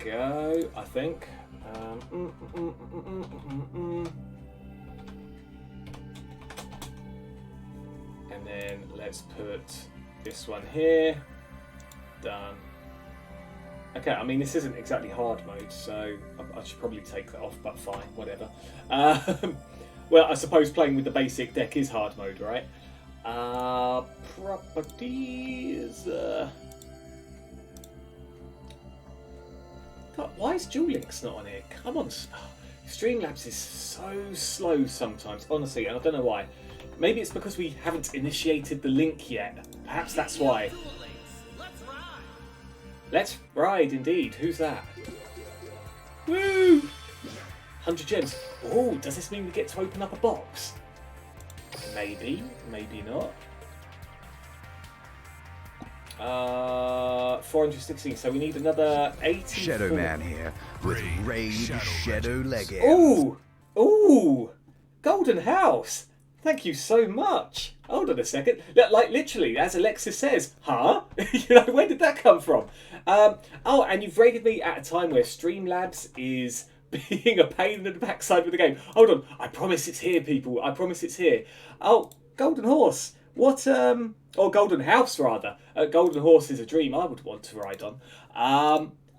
go, I think. And then let's put this one here. Done. Okay, I mean, this isn't exactly hard mode, so I should probably take that off, but fine, whatever. Well, I suppose playing with the basic deck is hard mode, right? Properties. God, why is Duel Links not on here? Come on. Streamlabs is so slow sometimes, honestly, and I don't know why. Maybe it's because we haven't initiated the link yet. Perhaps that's why. Let's ride, indeed. Who's that? Woo! 100 gems. Oh, does this mean we get to open up a box? Maybe, maybe not. 416, so we need another 80. Shadow Man here with Raid Shadow Leggings. Ooh! Ooh! Golden House! Thank you so much. Hold on a second. Like literally, as Alexis says, huh? You know, where did that come from? Oh, and you've raided me at a time where Streamlabs is being a pain in the backside with the game. Hold on. I promise it's here, people. I promise it's here. Oh, Golden Horse. What, or Golden House, rather. Golden Horse is a dream I would want to ride on.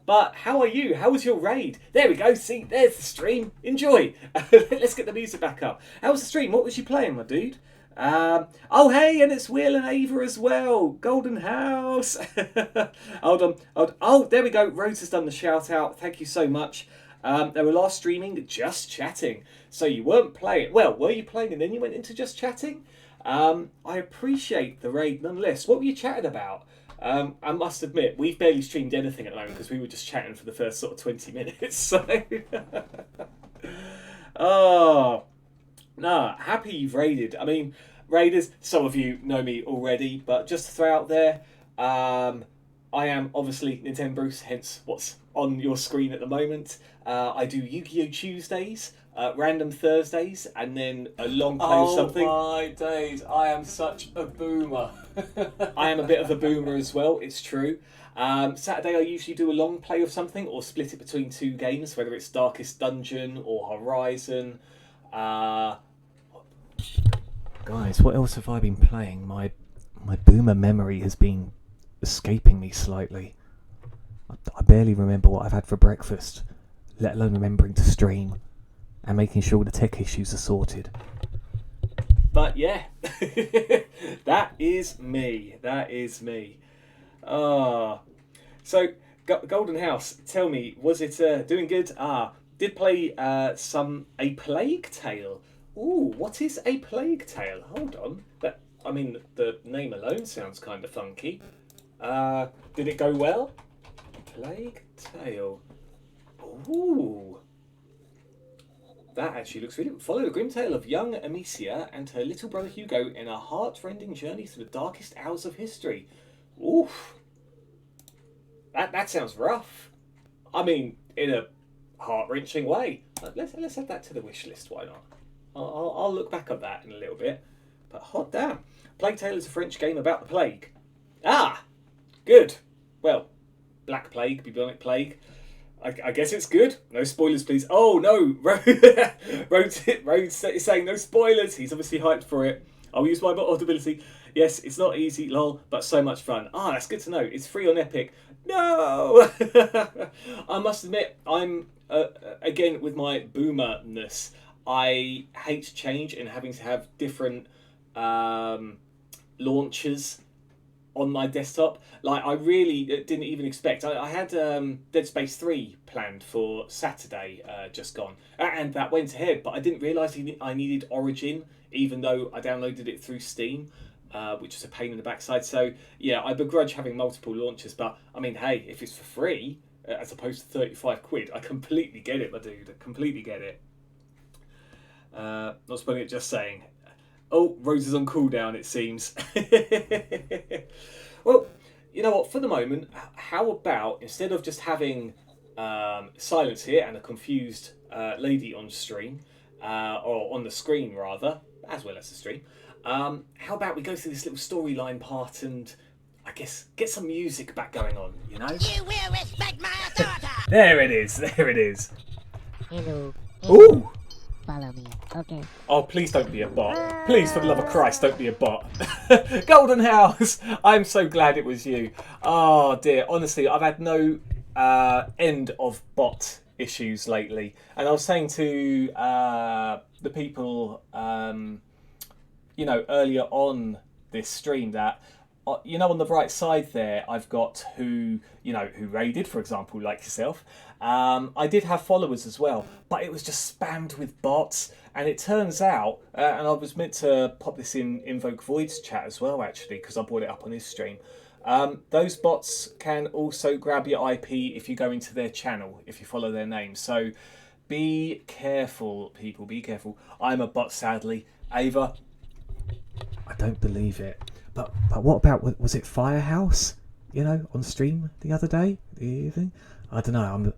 But how are you? How was your raid? There we go. See, there's the stream. Enjoy. Let's get the music back up. How was the stream? What was you playing, my dude? Oh, hey, and it's Will and Ava as well. Golden House. Hold on. Oh, there we go. Rose has done the shout out. Thank you so much. They were last streaming Just Chatting. So you weren't playing. Well, were you playing and then you went into Just Chatting? I appreciate the raid nonetheless. What were you chatting about? I must admit, we've barely streamed anything at the moment because we were just chatting for the first sort of 20 minutes. So, oh, no, happy you've raided. I mean, raiders, some of you know me already, but just to throw out there, I am obviously Nintendo Bruce, hence what's on your screen at the moment. I do Yu-Gi-Oh! Tuesdays, random Thursdays, and then a long play of something. Oh my days, I am such a boomer. I am a bit of a boomer as well, it's true. Saturday I usually do a long play of something or split it between two games, whether it's Darkest Dungeon or Horizon. Guys, what else have I been playing? My boomer memory has been escaping me slightly. I barely remember what I've had for breakfast, let alone remembering to stream and making sure the tech issues are sorted. But yeah, that is me. That is me. So, Golden House, tell me, was it doing good? Did play a Plague Tale. Ooh, what is a Plague Tale? Hold on. I mean, the name alone sounds kind of funky. Did it go well? Plague Tale. Ooh. That actually looks really... Follow the grim tale of young Amicia and her little brother Hugo in a heart-rending journey through the darkest hours of history. Oof. That sounds rough. I mean, in a heart-wrenching way. Let's add that to the wish list, why not? I'll look back at that in a little bit. But hot damn. Plague Tale is a French game about the plague. Ah! Good. Well, Black Plague, bubonic plague. I guess it's good. No spoilers, please. Oh, no. Rhodes is saying no spoilers. He's obviously hyped for it. I'll use my audibility. Yes, it's not easy, lol, but so much fun. That's good to know. It's free on Epic. No! I must admit, I'm, again, with my boomerness, I hate change and having to have different launchers on my desktop. Like, I really didn't even expect. I had Dead Space 3 planned for Saturday, just gone, and that went ahead, but I didn't realise I needed Origin, even though I downloaded it through Steam, which is a pain in the backside. So, yeah, I begrudge having multiple launchers, but, I mean, hey, if it's for free, as opposed to 35 quid, I completely get it, my dude. I completely get it. Not spoiling it, just saying. Oh, Rose is on cooldown, it seems. Well, you know what? For the moment, how about, instead of just having silence here and a confused lady on stream, or on the screen, rather, as well as the stream, how about we go through this little storyline part and, I guess, get some music back going on, you know? You will respect my authority! There it is. There it is. Hello. Ooh. Follow me. Okay. Oh, please don't be a bot. Please, for the love of Christ, don't be a bot. Golden House! I'm so glad it was you. Oh, dear. Honestly, I've had no end of bot issues lately. And I was saying to the people, you know, earlier on this stream that, you know, on the right side there, I've got who raided, for example, like yourself. I did have followers as well, but it was just spammed with bots. And it turns out, and I was meant to pop this in Invoke Void's chat as well, actually, because I brought it up on his stream. Those bots can also grab your IP if you go into their channel, if you follow their name. So be careful, people, be careful. I'm a bot, sadly. Ava, I don't believe it. But what about, was it Firehouse, you know, on stream the other day? Do you think? I don't know.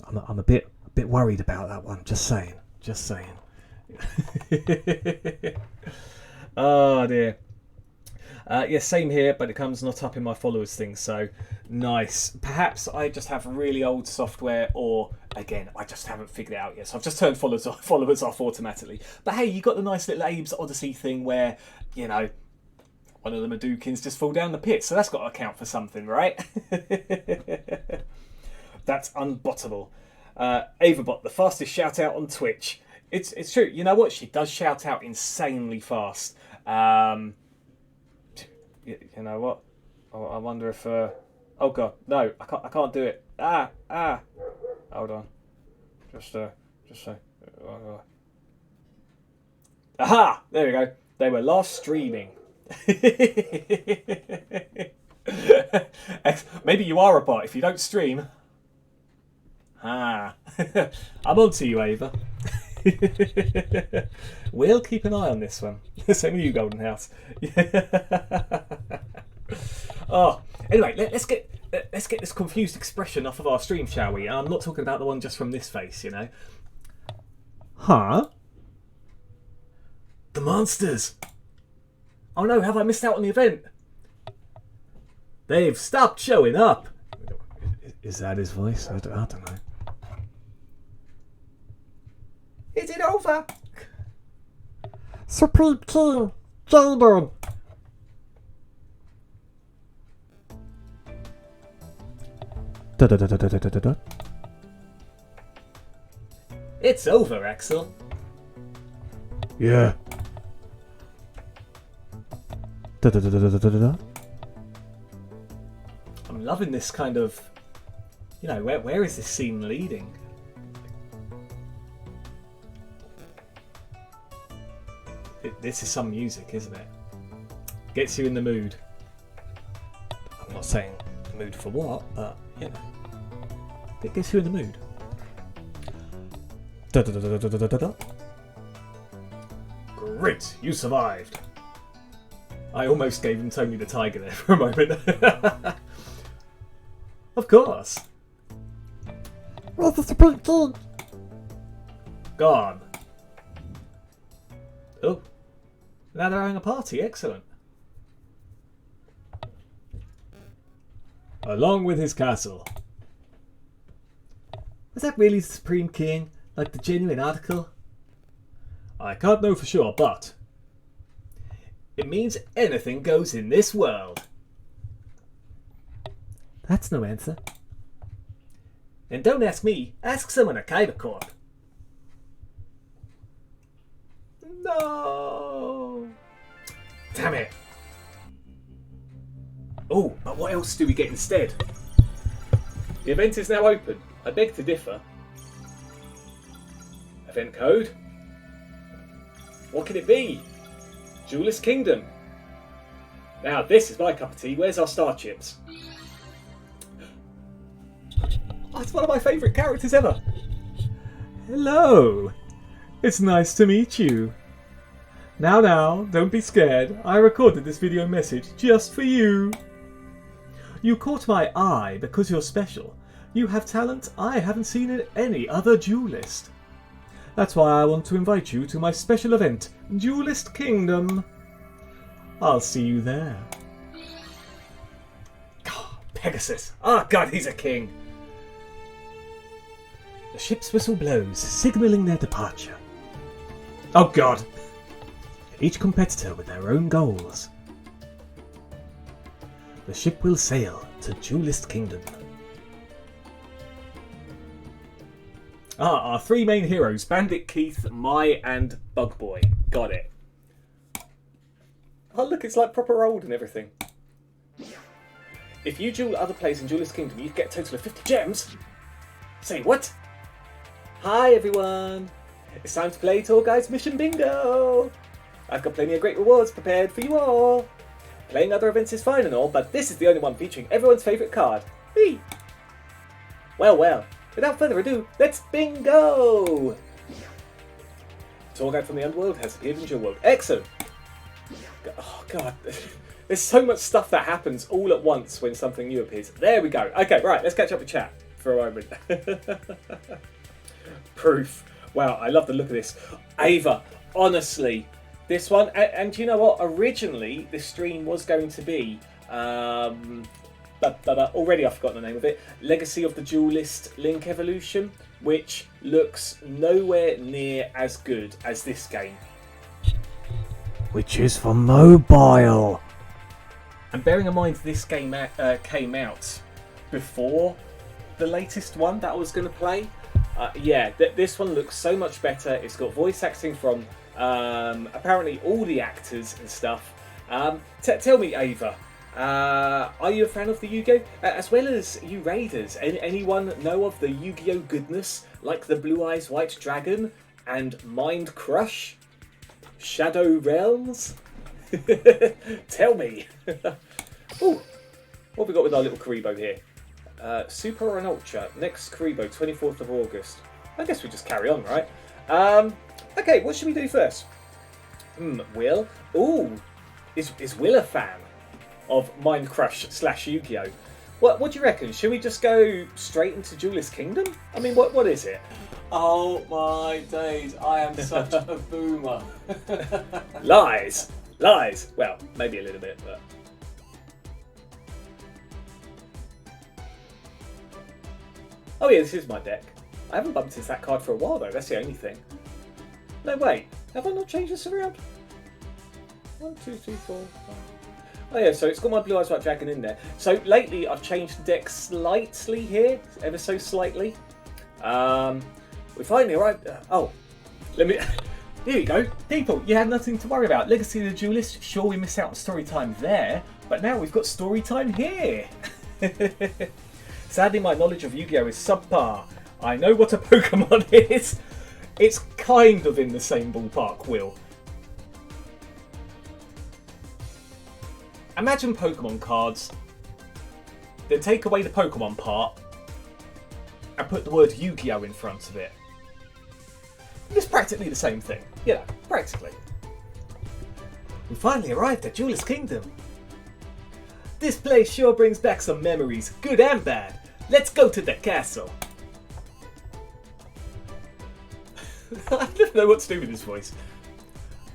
I'm a bit worried about that one. Just saying. Just saying. Oh dear. Yeah, same here, but it comes not up in my followers thing, so nice. Perhaps I just have really old software, or again, I just haven't figured it out yet. So I've just turned followers off automatically. But hey, you got the nice little Abe's Odyssey thing where, you know, one of the Madookins just fall down the pit, so that's got to account for something, right? That's unbottable. Avabot, the fastest shout out on Twitch. It's true. You know what? She does shout out insanely fast. You know what? I wonder if. Oh god, no! I can't do it. Hold on. Just say. Aha! There we go. They were last streaming. Maybe you are a bot if you don't stream. I'm on to you, Ava. We'll keep an eye on this one. Same with you, Golden House. Oh, anyway, let's get this confused expression off of our stream, shall we? I'm not talking about the one just from this face, you know. Huh? The monsters. Oh no, have I missed out on the event? They've stopped showing up. Is that his voice? I don't know. Is it over? Supreme King, Jaden. It's over, Axel. Yeah. I'm loving this kind of, you know, where is this scene leading? This is some music, isn't it? Gets you in the mood. I'm not saying the mood for what, but, you know, it gets you in the mood. Great, you survived. I almost gave him Tony the Tiger there for a moment. Of course. Where's the Supreme King? Gone. Oh. Now they're having a party. Excellent. Along with his castle. Was that really the Supreme King? Like the genuine article? I can't know for sure, but it means anything goes in this world. That's no answer. And don't ask me, ask someone at Kyber Corp. No! Damn it! Oh, but what else do we get instead? The event is now open. I beg to differ. Event code? What can it be? Duelist Kingdom. Now this is my cup of tea. Where's our star chips? Oh, it's one of my favourite characters ever. Hello. It's nice to meet you. Now, don't be scared. I recorded this video message just for you. You caught my eye because you're special. You have talent I haven't seen in any other duelist. That's why I want to invite you to my special event, Duelist Kingdom. I'll see you there. God, Pegasus. Oh God, he's a king. The ship's whistle blows, signalling their departure. Oh god! Each competitor with their own goals. The ship will sail to Duelist Kingdom. Our three main heroes, Bandit Keith, Mai and Bug Boy. Got it. Oh look, it's like proper old and everything. If you duel other players in Duelist Kingdom, you get a total of 50 gems. Say what? Hi everyone! It's time to play Tour Guide's Mission Bingo! I've got plenty of great rewards prepared for you all. Playing other events is fine and all, but this is the only one featuring everyone's favourite card. Me! Well, without further ado, let's bingo! Tour Guide from the Underworld has appeared in Duel World. Excellent! Oh god, there's so much stuff that happens all at once when something new appears. There we go. Okay, right, let's catch up with chat for a moment. Proof. Wow, I love the look of this. Ava, honestly, this one, and you know what? Originally, this stream was going to be, already I've forgotten the name of it, Legacy of the Duelist Link Evolution, which looks nowhere near as good as this game. Which is for mobile. And bearing in mind this game came out before the latest one that I was going to play, this one looks so much better. It's got voice acting from apparently all the actors and stuff. Tell me, Ava, are you a fan of the Yu-Gi-Oh? As well as you Raiders, anyone know of the Yu-Gi-Oh goodness like the Blue Eyes White Dragon and Mind Crush? Shadow Realms? Tell me. Ooh, what have we got with our little Karibo here? Super and Ultra. Next Karibo, 24th of August. I guess we just carry on, right? Okay, what should we do first? Will? Ooh, is Will a fan of Mind Crush / Yu-Gi-Oh? What do you reckon? Should we just go straight into Duelist Kingdom? I mean, what is it? Oh my days, I am such a boomer. Lies! Well, maybe a little bit, but... Oh yeah, this is my deck. I haven't bumped into that card for a while though, that's the only thing. No, wait, have I not changed this around? 1, 2, 3, 4, 5... Oh yeah, so it's got my Blue Eyes White Dragon in there. So lately I've changed the deck slightly here, ever so slightly. We finally arrived... let me... Here we go. People, you had nothing to worry about. Legacy of the Duelist, sure we missed out on story time there, but now we've got story time here. Sadly, my knowledge of Yu-Gi-Oh is subpar. I know what a Pokemon is. It's kind of in the same ballpark, Will. Imagine Pokemon cards, then take away the Pokemon part, and put the word Yu-Gi-Oh in front of it. It's practically the same thing. You know, practically. We finally arrived at Duelist Kingdom. This place sure brings back some memories, good and bad. Let's go to the castle. I don't know what to do with this voice.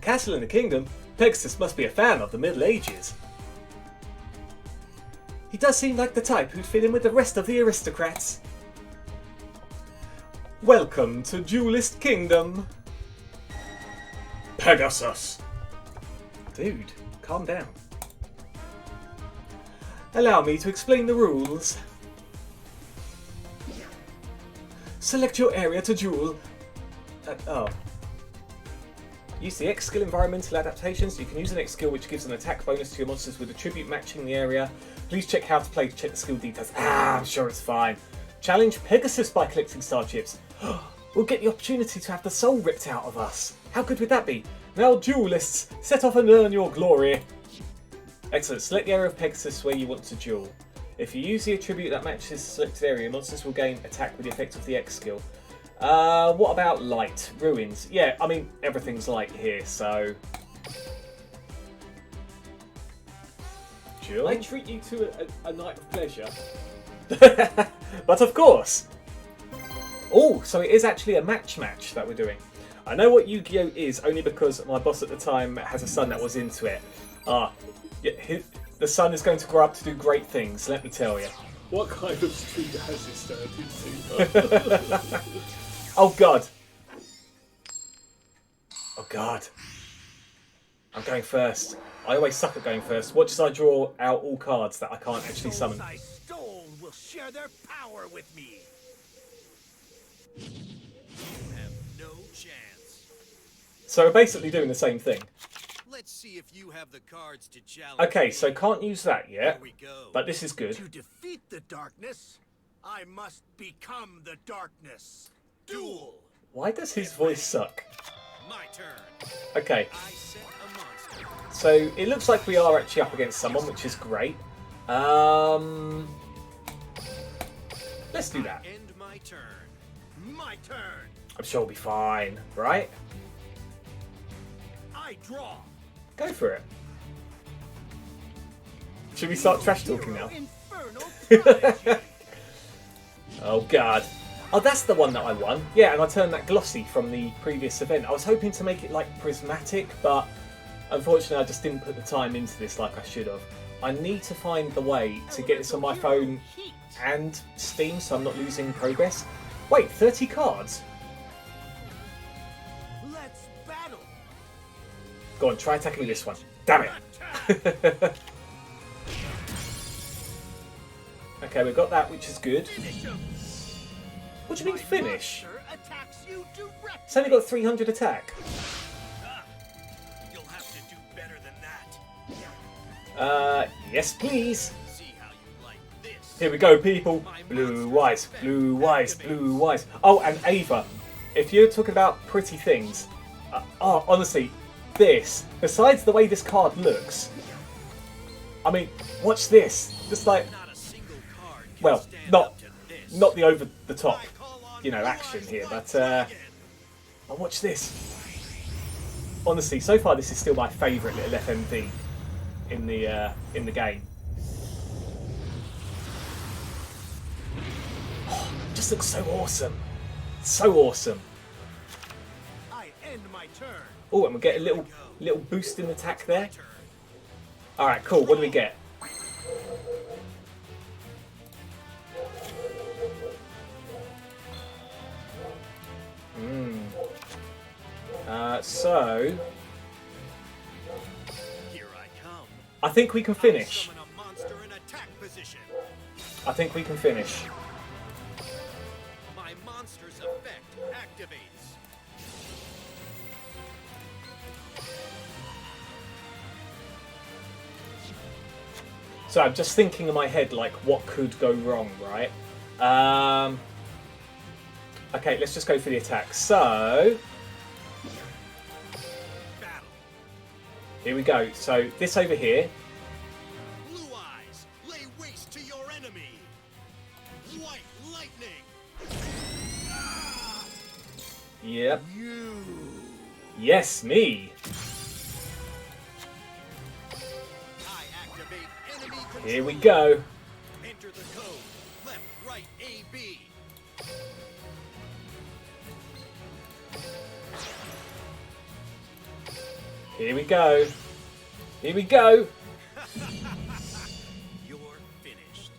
Castle in the kingdom? Pegasus must be a fan of the Middle Ages. He does seem like the type who'd fit in with the rest of the aristocrats. Welcome to Duelist Kingdom. Pegasus. Dude, calm down. Allow me to explain the rules. Select your area to duel. Use the X skill environmental adaptations. You can use an X skill which gives an attack bonus to your monsters with a tribute matching the area. Please check how to play to check the skill details. I'm sure it's fine. Challenge Pegasus by collecting star chips. We'll get the opportunity to have the soul ripped out of us. How good would that be? Now duelists, set off and earn your glory. Excellent. Select the area of Pegasus where you want to duel. If you use the attribute that matches the selected area, monsters will gain attack with the effect of the X skill. What about light? Ruins? Yeah, I mean, everything's light here, so... Duel? I treat you to a night of pleasure. But of course! Oh, so it is actually a match that we're doing. I know what Yu-Gi-Oh is only because my boss at the time has a son that was into it. The son is going to grow up to do great things, let me tell you. What kind of street has this turned into? Oh god. Oh god. I'm going first. I always suck at going first. Watch as I draw out all cards that I can't actually summon. I stole will share their power with me. You have no chance. So we're basically doing the same thing. Let's see if you have the cards to challenge. Okay, so can't use that yet, Here we go. but this is good. To defeat the darkness, I must become the darkness. Duel. Why does his voice suck? My turn. Okay, I set a monster. so it looks like we are actually up against someone, which is great. Let's do that. End my turn. My turn. I'm sure we'll be fine, right? I draw. Go for it. Should we start trash talking now? Infernal prodigy. Oh god. Oh, that's the one that I won. Yeah, and I turned that glossy from the previous event. I was hoping to make it like prismatic, but unfortunately I just didn't put the time into this like I should have. I need to find the way to get this on my phone and Steam so I'm not losing progress. Wait, 30 cards? Let's battle. Go on, try attacking this one. Damn it. Okay, we've got that, which is good. What do you mean finish? Attacks you directly. It's only got 300 attack. You'll have to do better than that. Yes please. See how you like this. Here we go, people. Blue eyes, blue eyes, blue eyes. Oh, and Ava, if you're talking about pretty things, honestly, this, besides the way this card looks, I mean, watch this. Just like, Not a single card can well, stand not up to this. the over the top, you know, action here, but oh, watch this. Honestly, so far this is still my favourite little FMV in the game. Oh, it just looks so awesome, so awesome. I end my turn. Oh, and we get a little boost in attack there. All right, cool. What do we get? So Here I come. I think we can finish. Summon a monster in attack position. I think we can finish. My monster's effect activates. So I'm just thinking in my head, like, what could go wrong, right? Okay, let's just go for the attack. So Battle. here we go. So this over here. Blue eyes, lay waste to your enemy. White lightning. Yep. You. Yes, me. I activate enemy control. Here we go. Enter the code. Left, right, A, B. Here we go. Here we go. You're finished.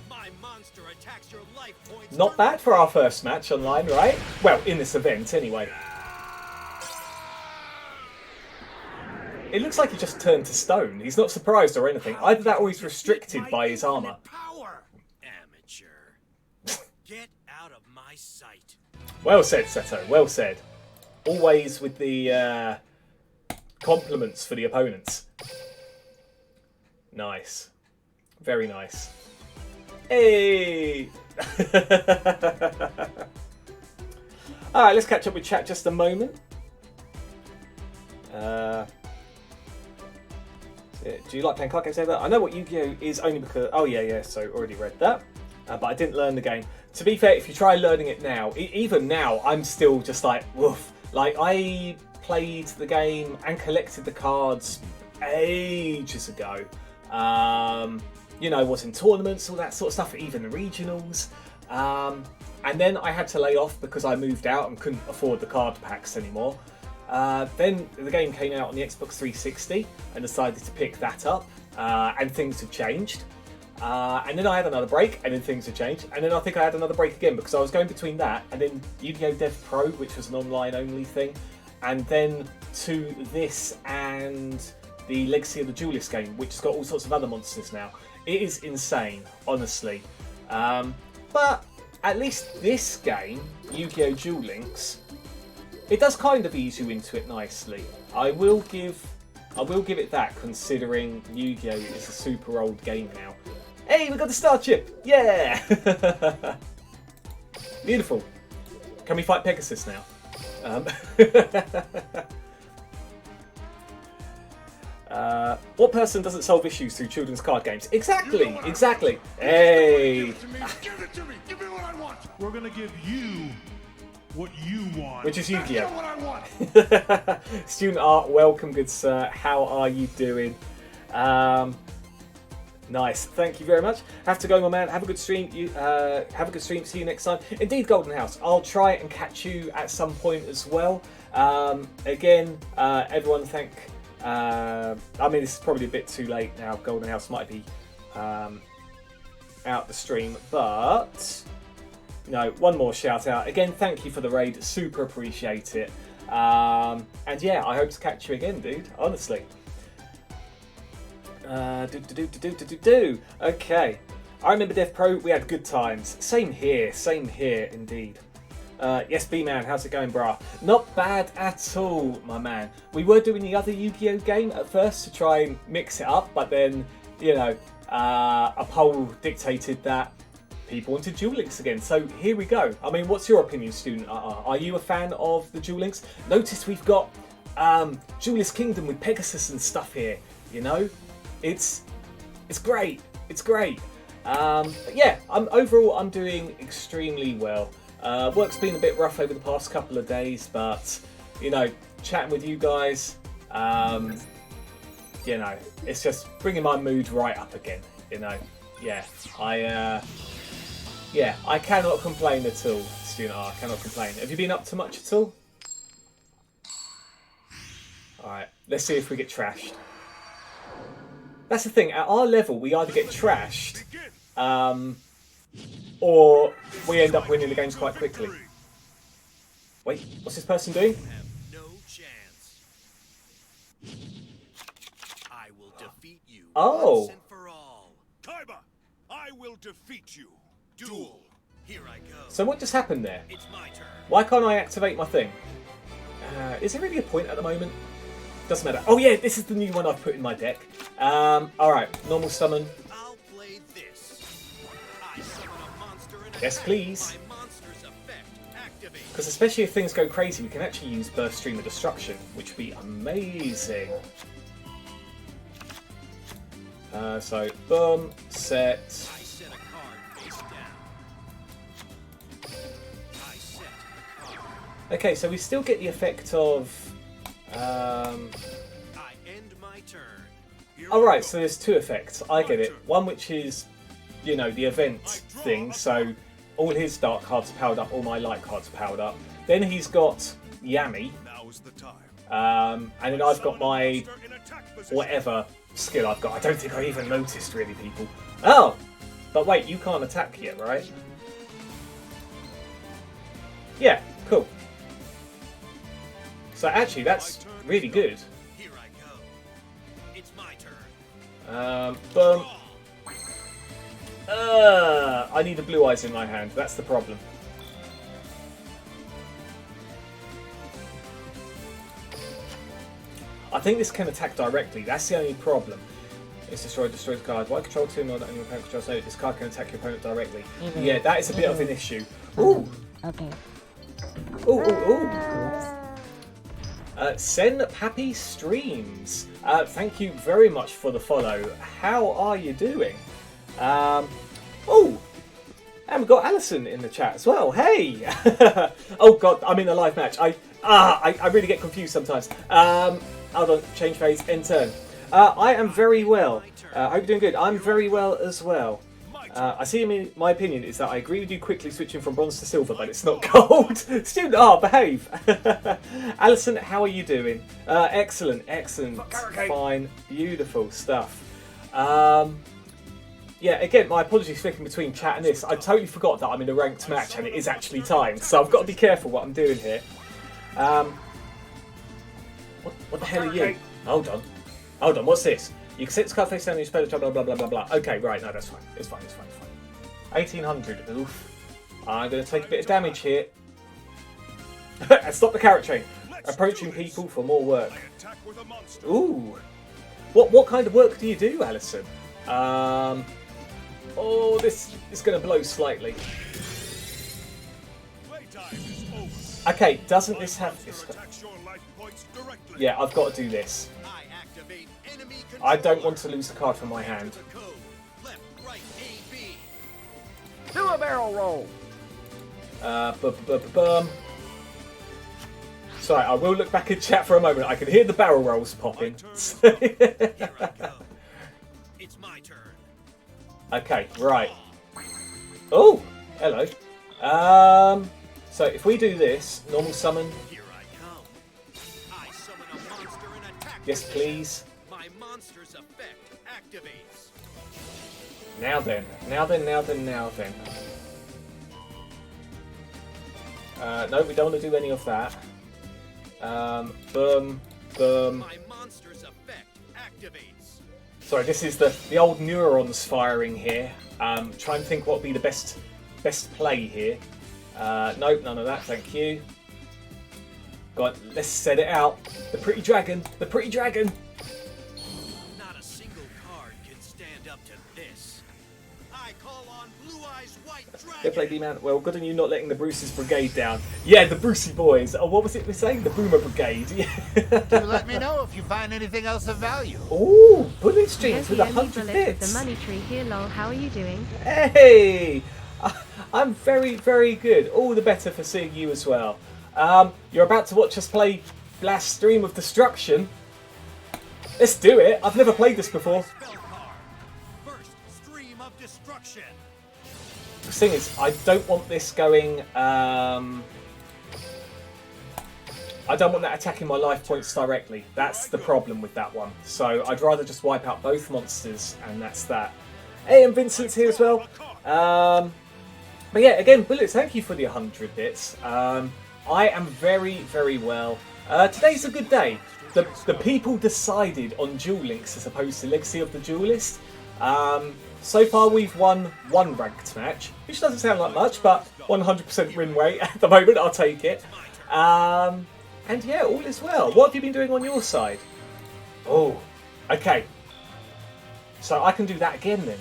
My monster attacks your life points. Not bad for our first match online, right? Well, in this event, anyway. It looks like he just turned to stone. He's not surprised or anything. Either that or he's restricted by his armor. Power. Amateur. Get out of my sight. Well said, Seto. Well said. Always with the compliments for the opponents. Nice. Very nice. Hey! Alright, let's catch up with chat just a moment. Do you like playing card games over? I know what Yu-Gi-Oh! Is only because... Oh, yeah, so already read that. But I didn't learn the game. To be fair, if you try learning it now, even now, I'm still just like, woof. Like, I played the game and collected the cards ages ago. You know, was in tournaments, all that sort of stuff, even the regionals. And then I had to lay off because I moved out and couldn't afford the card packs anymore. Then the game came out on the Xbox 360 and decided to pick that up, and things have changed. And then I had another break, and then things had changed. And then I think I had another break again because I was going between that and then Yu-Gi-Oh! Dev Pro, which was an online-only thing, and then to this and the Legacy of the Duelist game, which has got all sorts of other monsters now. It is insane, honestly. But at least this game, Yu-Gi-Oh! Duel Links, it does kind of ease you into it nicely. I will give it that, considering Yu-Gi-Oh! Is a super old game now. Hey, we got the star chip! Yeah! Beautiful. Can we fight Pegasus now? What person doesn't solve issues through children's card games? Exactly, exactly. Hey! Give it to me! Give me what I want! We're gonna give you what you want. Which is That's Yu-Gi-Oh! not what I want! Student Art, welcome, good sir. How are you doing? Nice, thank you very much. Have to go, my man. Have a good stream. Have a good stream. See you next time. Indeed, Golden House. I'll try and catch you at some point as well. Again, everyone, thank. I mean, this is probably a bit too late now. Golden House might be out the stream, but no. One more shout out. Again, thank you for the raid. Super appreciate it. And yeah, I hope to catch you again, dude. Honestly. Okay. I remember Dev Pro, we had good times. Same here indeed. Yes, B-Man, how's it going, brah? Not bad at all, my man. We were doing the other Yu-Gi-Oh! Game at first to try and mix it up, but then, you know, a poll dictated that people wanted Duel Links again. So here we go. I mean, what's your opinion, student? Are you a fan of the Duel Links? Notice we've got Duelist Kingdom with Pegasus and stuff here, you know? It's great. It's great. But yeah, overall I'm doing extremely well. Work's been a bit rough over the past couple of days, but you know, chatting with you guys, you know, it's just bringing my mood right up again. You know, yeah, I cannot complain at all, student. I cannot complain. Have you been up to much at all? All right, let's see if we get trashed. That's the thing, at our level we either get trashed or we end up winning the games quite quickly. Wait, what's this person doing? You have no chance. I will defeat you once and for all. Kaiba, I will defeat you. Duel. Here I go. So what just happened there? It's my turn. Why can't I activate my thing? Is there really a point at the moment? Doesn't matter. Oh yeah, this is the new one I've put in my deck. Alright, normal summon. I'll play this. I summon a monster and Yes, please. my monster's effect activate. Because especially if things go crazy, we can actually use Burst Stream of Destruction, which would be amazing. So, boom, set. I set a card face down. I set a card. Okay, so we still get the effect of... I end my turn. Alright, so there's two effects. I get it. One which is, you know, the event thing, so all his dark cards are powered up, all my light cards are powered up. Then he's got Yami, Now's the time. and then I've got my whatever skill I've got. I don't think I even noticed, really, people. Oh! But wait, you can't attack yet, right? Yeah, cool. So actually, that's really good. Here I go. It's my turn. Boom. I need the blue eyes in my hand. That's the problem. I think this can attack directly. That's the only problem. It's destroy the card. While control 2 or your opponent controls no, this card can attack your opponent directly. Yeah, that is a bit of an issue. Ooh. Okay. Ooh, ooh, ooh. Sen Pappy Streams. Thank you very much for the follow. How are you doing? Oh, and we've got Alison in the chat as well. Hey! Oh god, I'm in a live match. I really get confused sometimes. Hold on, change phase, end turn. I am very well. I hope you're doing good. I'm very well as well. I see my opinion is that I agree with you quickly switching from bronze to silver, but it's not gold. Student art, behave. Alison, how are you doing? Excellent, excellent. Fine, beautiful stuff. Yeah, again, my apologies flicking between chat and this. I totally forgot that I'm in a ranked match and it is actually timed, so I've got to be careful what I'm doing here. What the hell are you? Hold on. Hold on, what's this? You can set this card face down and you spell it, blah, blah, blah, blah, blah. Okay, right, no, that's fine. It's fine, it's fine, it's fine. 1800, oof. I'm going to take a bit of damage here. And stop the carrot chain. Approaching people for more work. Ooh. What kind of work do you do, Alison? Oh, this is going to blow slightly. Okay, doesn't this have... Yeah, I've got to do this. I don't want to lose the card from my hand. Do a barrel roll. Sorry, I will look back at chat for a moment. I can hear the barrel rolls popping. It's my turn. Okay, right. Oh, hello. So if we do this, normal summon. Here I come. I summon a monster and attack. Yes, please. My monster's effect activates. Now then, now then, now then, now then. No, we don't want to do any of that. Boom, boom. My monster's effect activates. Sorry, this is the old neurons firing here. Try and think what would be the best play here. Nope, none of that, thank you. Go on, let's set it out. The pretty dragon, the pretty dragon. Not a single card can stand up to this. I call on Blue Eyes White Dragon. Good play, D-Man. Well, good on you not letting the Bruce's brigade down. Yeah, the Brucey boys. Oh, what was it we're saying? The Boomer Brigade. Yeah. Do let me know if you find anything else of value. Ooh, bullet streams with Here's the 100 only bullet with bits. the money tree here, lol. How are you doing? Hey! I'm very, very good. All the better for seeing you as well. You're about to watch us play Blast Stream of Destruction. Let's do it. I've never played this before. Spell card. First stream of destruction. The thing is, I don't want this going... I don't want that attacking my life points directly. That's the problem with that one. So I'd rather just wipe out both monsters, and that's that. Hey, and Vincent's here as well. But yeah, again, Bullets, thank you for the 100 bits. I am very, very well. Today's a good day. The people decided on Duel Links as opposed to Legacy of the Duelist. So far we've won one ranked match, which doesn't sound like much, but 100% win rate at the moment, I'll take it. And yeah, all is well. What have you been doing on your side? Oh, okay. So I can do that again then.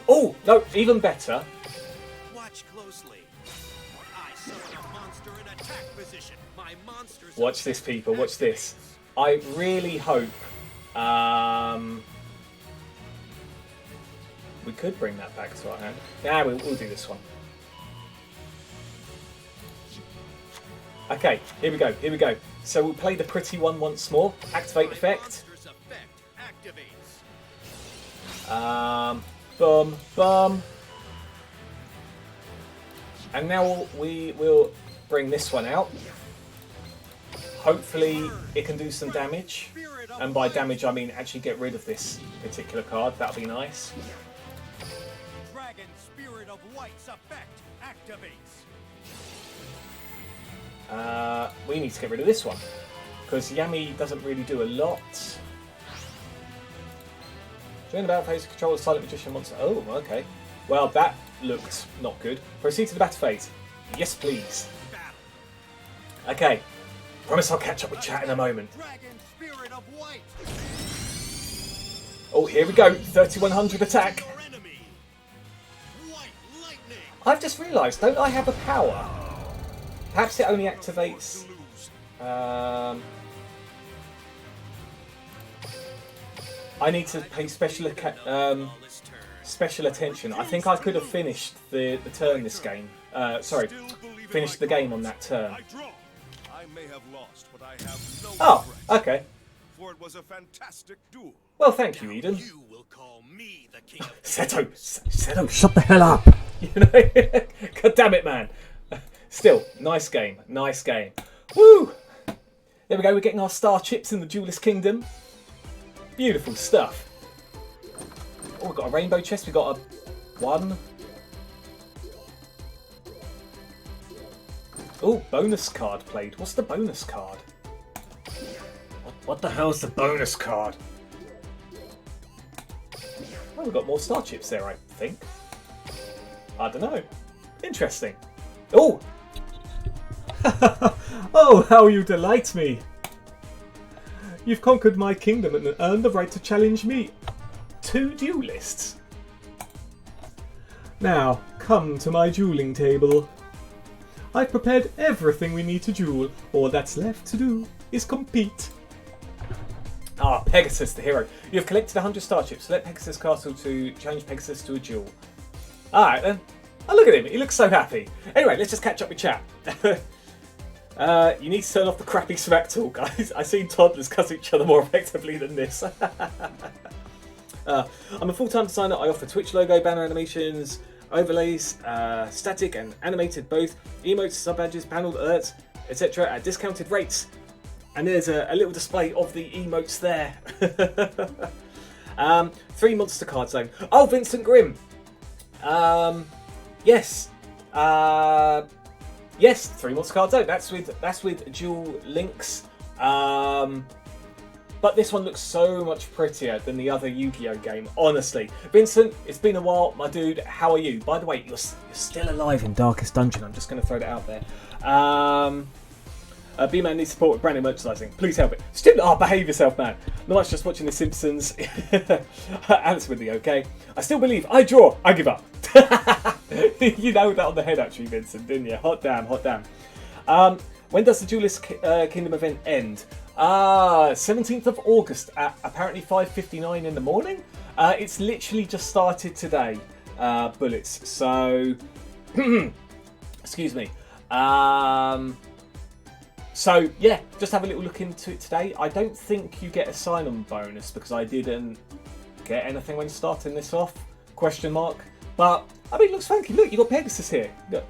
Oh, no, even better. Watch closely. I summon a monster in attack position. My monster's Watch this, effect people, watch this. activates. I really hope we could bring that back to our hand. Yeah, we'll do this one. Okay, here we go, here we go. So we'll play the pretty one once more. Activate My effect. monster's effect activates. Boom, boom. And now we will bring this one out. Hopefully it can do some damage. And by damage I mean actually get rid of this particular card. That'll be nice. Dragon Spirit of White's effect activates. We need to get rid of this one. Because Yami doesn't really do a lot. During the battle phase, control the Silent Magician monster. Oh, okay. Well, that looked not good. Proceed to the battle phase. Yes, please. Okay. Promise I'll catch up with chat in a moment. Dragon Spirit of White. Oh, here we go. 3100 attack. Your enemy. White lightning. I've just realised, don't I have a power? Perhaps it only activates... I need to pay special attention. I think I could have finished the turn this game. Sorry, finished the game on that turn. I draw. I may have lost, but I have no Oh, regret, okay. for it was a fantastic duel. Well, thank you, Eden. You will call me the king of Seto, shut the hell up. You know, God damn it, man. Still, nice game, nice game. Woo! There we go. We're getting our star chips in the Duelist Kingdom. Beautiful stuff. Oh, we've got a rainbow chest. We've got a 1. Oh, bonus card played. What's the bonus card? What the hell's the bonus card? Oh, we've got more star chips there, I think. I don't know. Interesting. Oh! Oh, how you delight me! You've conquered my kingdom and earned the right to challenge me. 2 duelists. Now, come to my dueling table. I've prepared everything we need to duel. All that's left to do is compete. Ah, Pegasus, the hero. You have collected 100 star chips. Select Pegasus Castle to challenge Pegasus to a duel. Alright then. Oh, look at him. He looks so happy. Anyway, let's just catch up with chat. You need to turn off the crappy smack talk, guys. I've seen toddlers cuss each other more effectively than this. I'm a full-time designer. I offer Twitch logo, banner animations, overlays, static and animated both, emotes, sub-badges, panel alerts, etc. at discounted rates. And there's a little display of the emotes there. 3 months to card zone. Oh, Vincent Grimm. Yes. Yes, 3 months to card zone. That's with Duel Links. But this one looks so much prettier than the other Yu-Gi-Oh game, honestly. Vincent, it's been a while, my dude. How are you? By the way, you're still alive in Darkest Dungeon. I'm just going to throw that out there. B-Man needs support with branding merchandising. Please help it. Still, behave yourself, man. Not much just watching The Simpsons. Alice with the okay. I still believe. I draw. I give up. You nailed that on the head, actually, Vincent, didn't you? Hot damn, hot damn. When does the Duelist Kingdom event end? 17th of August at apparently 5:59 in the morning. It's literally just started today, Bullets. So, excuse me. So yeah, just have a little look into it today. I don't think you get a sign-on bonus because I didn't get anything when starting this off. Question mark. But I mean, it looks funky. Look, you got Pegasus here. Look.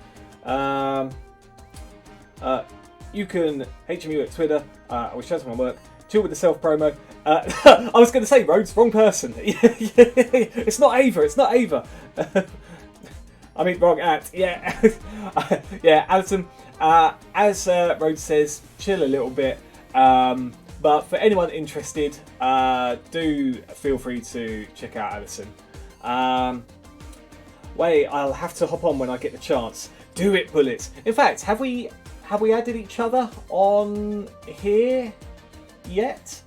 You can HMU at Twitter. I will share some of my work. Chill with the self promo. I was going to say, Rhodes, wrong person. It's not Ava. It's not Ava. I mean, wrong at. Yeah, yeah, Alison. As Rhodes says, chill a little bit. But for anyone interested, do feel free to check out Alison. Wait, I'll have to hop on when I get the chance. Do it, Bullets. In fact, have we added each other on here yet?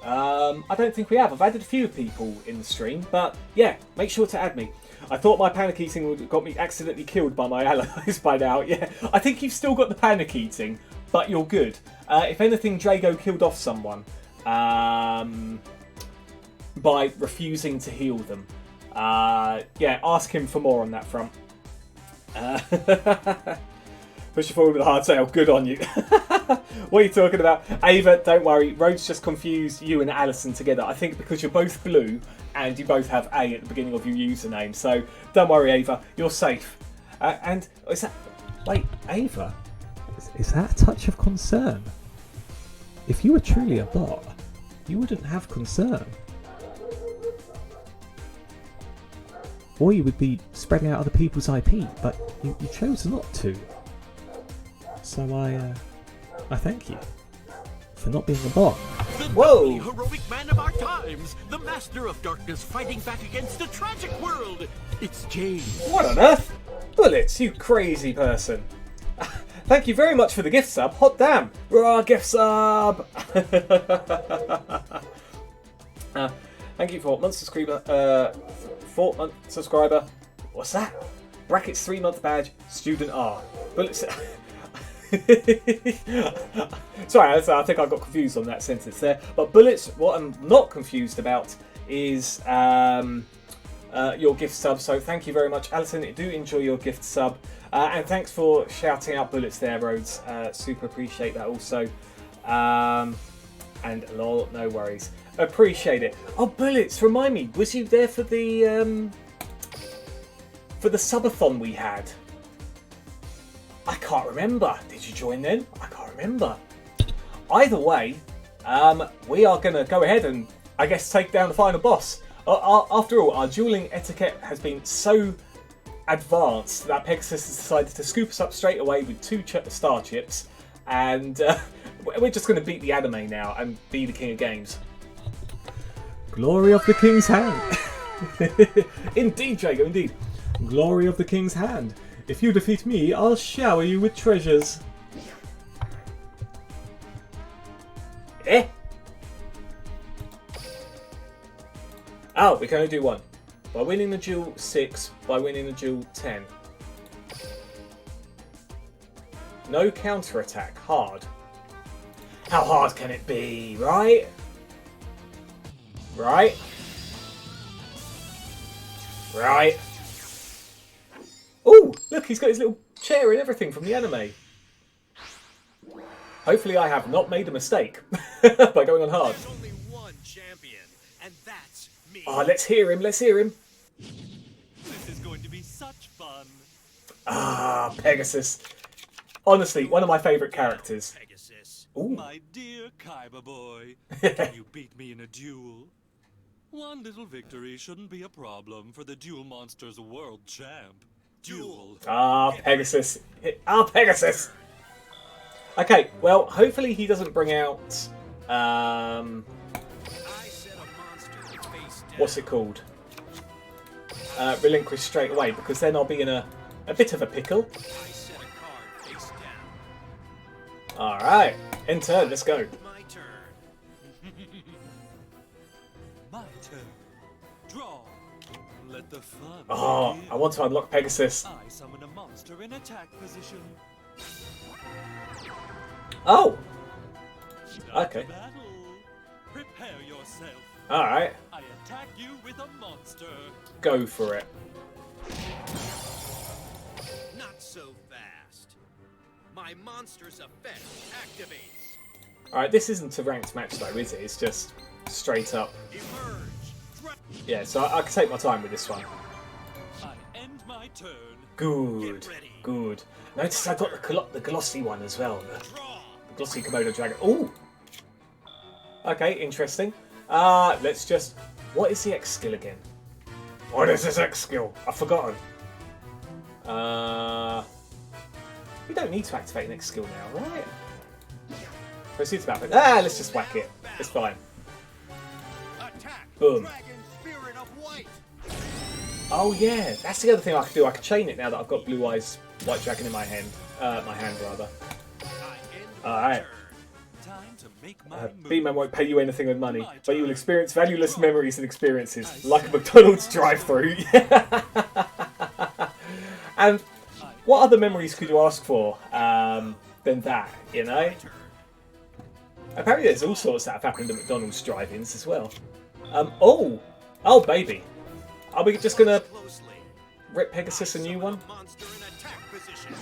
I don't think we have. I've added a few people in the stream, but yeah, make sure to add me. I thought my panic eating would have got me accidentally killed by my allies by now. Yeah, I think you've still got the panic eating, but you're good. If anything, Drago killed off someone by refusing to heal them. Yeah, ask him for more on that front. Push you forward with a hard sale. Good on you. What are you talking about? Ava, don't worry. Rhodes just confused you and Alison together. I think because you're both blue and you both have A at the beginning of your username. So don't worry, Ava. You're safe. And is that... Wait, Ava? Is that a touch of concern? If you were truly a bot, you wouldn't have concern. Or you would be spreading out other people's IP, but you chose not to. So I thank you for not being a bot. The Whoa! heroic man of our times, the master of darkness fighting back against a tragic world. It's James. What on earth? Bullets, you crazy person. Thank you very much for the gift sub. Hot damn. Raw gift sub. Thank you for month subscriber. 4-month subscriber. What's that? Brackets 3-month badge. Student R. Bullets. Sorry, I think I got confused on that sentence there. But Bullets, what I'm not confused about is your gift sub. So thank you very much, Alison. I do enjoy your gift sub. And thanks for shouting out Bullets there, Rhodes. Super appreciate that also. And lol, no worries. Appreciate it. Oh, Bullets, remind me, was you there for the subathon we had? I can't remember. Did you join then? I can't remember. Either way, we are going to go ahead and I guess, take down the final boss. After all, our dueling etiquette has been so advanced that Pegasus has decided to scoop us up straight away with 2 star chips, and we're just going to beat the anime now and be the king of games. Glory of the king's hand. Indeed, Drago, indeed. Glory of the king's hand. If you defeat me, I'll shower you with treasures. Eh? Oh, we can only do one. By winning the duel 6, by winning the duel 10. No counter-attack. Hard. How hard can it be, right? Right? Right? Oh, look, he's got his little chair and everything from the anime. Hopefully I have not made a mistake by going on hard. There's only one champion, and that's me. Oh, let's hear him, let's hear him. This is going to be such fun. Ah, Pegasus. Honestly, one of my favourite characters. Pegasus. Ooh. My dear Kaiba boy, can you beat me in a duel? One little victory shouldn't be a problem for the Duel Monsters world champ. Duel. Ah, Pegasus. Ah, Pegasus. Okay, well, hopefully he doesn't bring out, I set a monster face down. what's it called? Relinquish straight away, because then I'll be in a bit of a pickle. I set a card face down. Alright, in turn, let's go. My turn. My turn. Draw. Let the fun Oh, begin. I want to unlock Pegasus. I summon a monster in attack position. Oh, Start the okay. battle. Prepare yourself. Alright, I attack you with a monster. go for it. Not so fast. My monster's effect activates. Alright, this isn't a ranked match though, is it? It's just straight up. Emerge. Yeah, so I can take my time with this one. I end my turn. Good, Get ready. good. Notice I got the glossy one as well. Draw. The glossy Komodo dragon. Ooh! Okay, interesting. Let's just... What is the X skill again? What is this X skill? I've forgotten. We don't need to activate an X skill now, right? Proceed to battle. Let's just whack it. It's fine. Attack. Boom. Dragon Spirit of White. Oh yeah, that's the other thing I could do. I could chain it now that I've got Blue Eyes White Dragon in my hand. My hand rather. I end my Alright. turn. Time to make my move. B-Man won't pay you anything with money, but you will experience valueless memories and experiences, like a McDonald's drive-thru. And what other memories could you ask for than that, you know? Apparently there's all sorts that have happened at McDonald's drive-ins as well. Oh baby. Are we just gonna Closely. rip Pegasus a new one? Monster in attack position.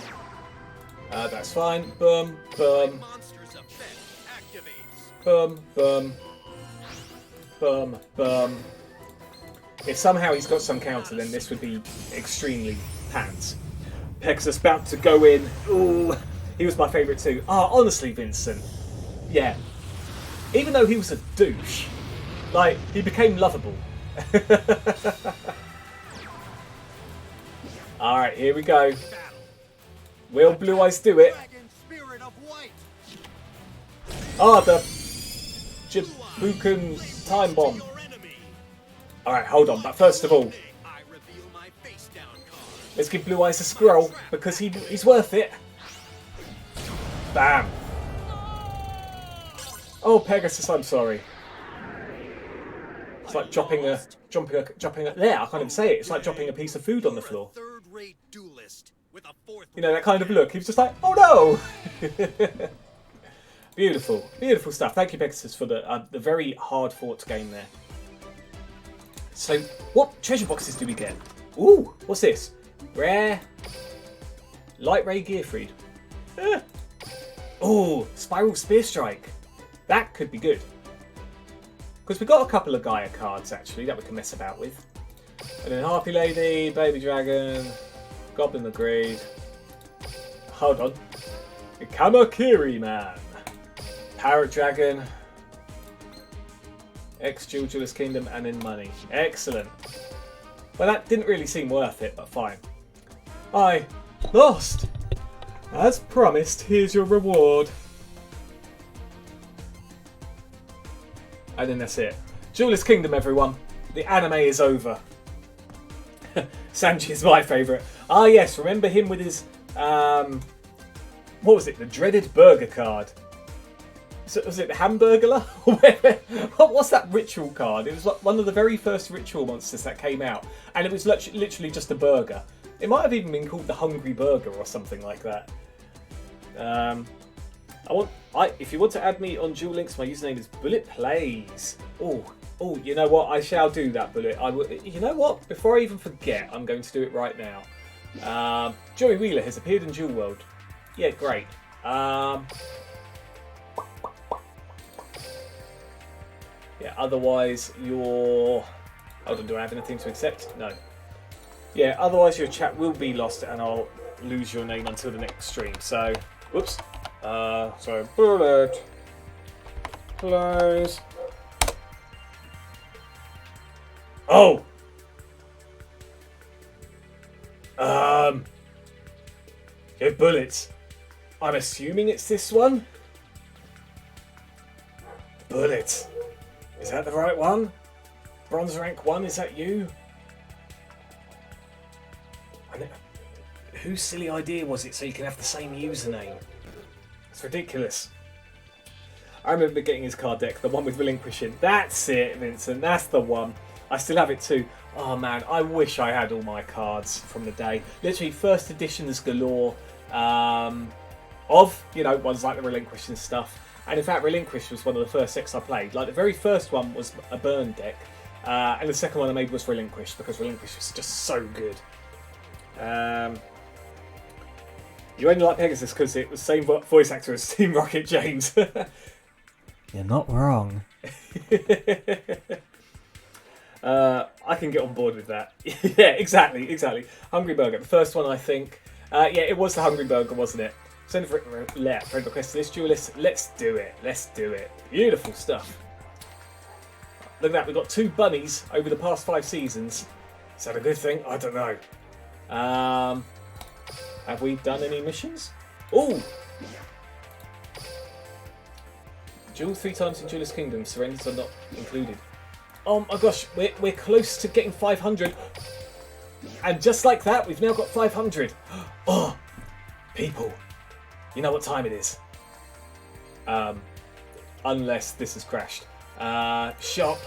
That's fine. Boom, boom, Monster's effect activates. boom, boom, boom, boom. If somehow he's got some counter, then this would be extremely pants. Pegasus about to go in. Ooh, he was my favourite too. Honestly, Vincent. Yeah. Even though he was a douche, like, he became lovable. Alright, here we go. Will Blue Eyes do it? Dragon Spirit of White. The Jabukan time bomb. Your enemy. Alright, hold on, but first of all, I reveal my face down card. let's give Blue Eyes a scroll, because he's worth it. Bam. Oh, Pegasus, I'm sorry. It's like dropping a... There, I can't even say it. It's like dropping a piece of food on the floor. Third-rate duelist with a fourth. You know, that kind of look. He was just like, oh no! Beautiful. Beautiful stuff. Thank you, Pegasus, for the very hard-fought game there. So, what treasure boxes do we get? Ooh, what's this? Rare. Light Ray Gearfried. Ooh, Spiral Spear Strike. That could be good. Because we've got a couple of Gaia cards, actually, that we can mess about with. And then Harpy Lady, Baby Dragon, Goblin the Greed. Hold on. Kamakiri Man. Parrot Dragon. X-Duel, Duelist Kingdom, and then money. Excellent. Well, that didn't really seem worth it, but fine. I lost. As promised, here's your reward. And then that's it. Duelist Kingdom, everyone. The anime is over. Sanji is my favourite. Ah, yes, remember him with his, what was it? The dreaded burger card. So, was it the Hamburglar? What's that ritual card? It was like one of the very first ritual monsters that came out. And it was literally just a burger. It might have even been called the Hungry Burger or something like that. If you want to add me on Duel Links, my username is Bullet Plays. Oh, you know what? I shall do that, Bullet. You know what? Before I even forget, I'm going to do it right now. Joey Wheeler has appeared in Duel World. Yeah, great. Yeah, otherwise your... Hold on, do I have anything to accept? No. Yeah, otherwise your chat will be lost and I'll lose your name until the next stream. So, whoops. So, Bullet Plays. Oh! Yo, Bullets. I'm assuming it's this one? Bullet. Is that the right one? Bronze rank 1, is that you? Whose silly idea was it so you can have the same username? It's ridiculous. I remember getting his card deck, the one with relinquishing. That's it, Vincent, that's the one. I still have it too. Oh man, I wish I had all my cards from the day. Literally first editions galore of, you know, ones like the relinquishing stuff. And in fact, Relinquish was one of the first decks I played. Like, the very first one was a burn deck. And the second one I made was Relinquish, because Relinquish was just so good. You only like Pegasus because it was the same voice actor as Team Rocket James. You're not wrong. I can get on board with that. Yeah, exactly. Hungry Burger. The first one, I think. Yeah, it was the Hungry Burger, wasn't it? Send a friend request to this Duelist. Let's do it. Beautiful stuff. Look at that, we've got 2 bunnies over the past 5 seasons. Is that a good thing? I don't know. Have we done any missions? Oh! Duel 3 times in Duelist Kingdom. Surrenders are not included. Oh my gosh, we're close to getting 500. And just like that, we've now got 500. Oh! People. You know what time it is. Unless this has crashed. Shop.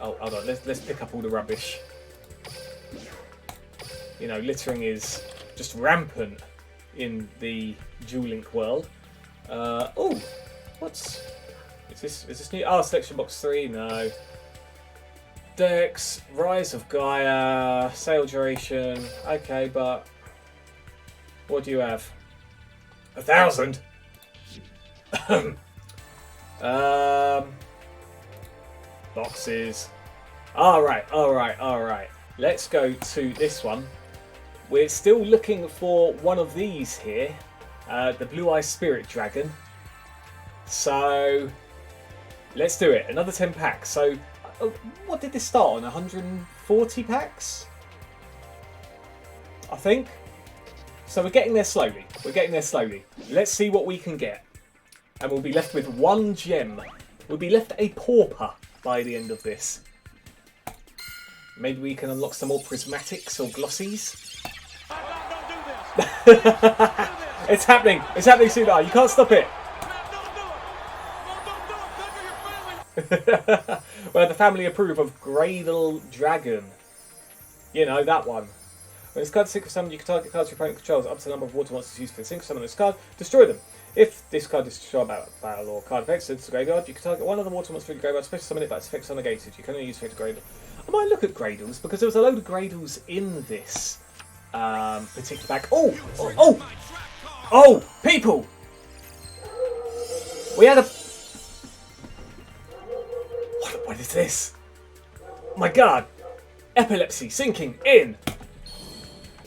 Oh, hold on. Let's pick up all the rubbish. You know, littering is just rampant in the Duel Link world. Oh, what's... Is this new? Oh, selection box 3. No. Dex, Rise of Gaia, sale duration. Okay, but what do you have? 1,000. Boxes. All right. Let's go to this one. We're still looking for one of these here, the Blue Eye Spirit Dragon. So let's do it. Another 10 packs. So what did this start on? 140 packs, I think. So we're getting there slowly. Let's see what we can get. And we'll be left with 1 gem. We'll be left a pauper by the end of this. Maybe we can unlock some more prismatics or glossies. It's happening. It's happening, Sudar. You can't stop it. Well, the family approve of Gradle Dragon. You know, that one. When this card is Synchro Summon, you can target cards your opponent controls up to the number of water monsters used for the Synchro Summon this card. Destroy them. If this card is destroyed by battle or card effects, it's a graveyard. You can target one of the water monsters in the graveyard, special summon it, but its effects are negated. You can only use effect Gradle. I might look at Gradles because there was a load of Gradles in this particular pack. Oh, people! We had a... What is this? Oh my god! Epilepsy sinking in!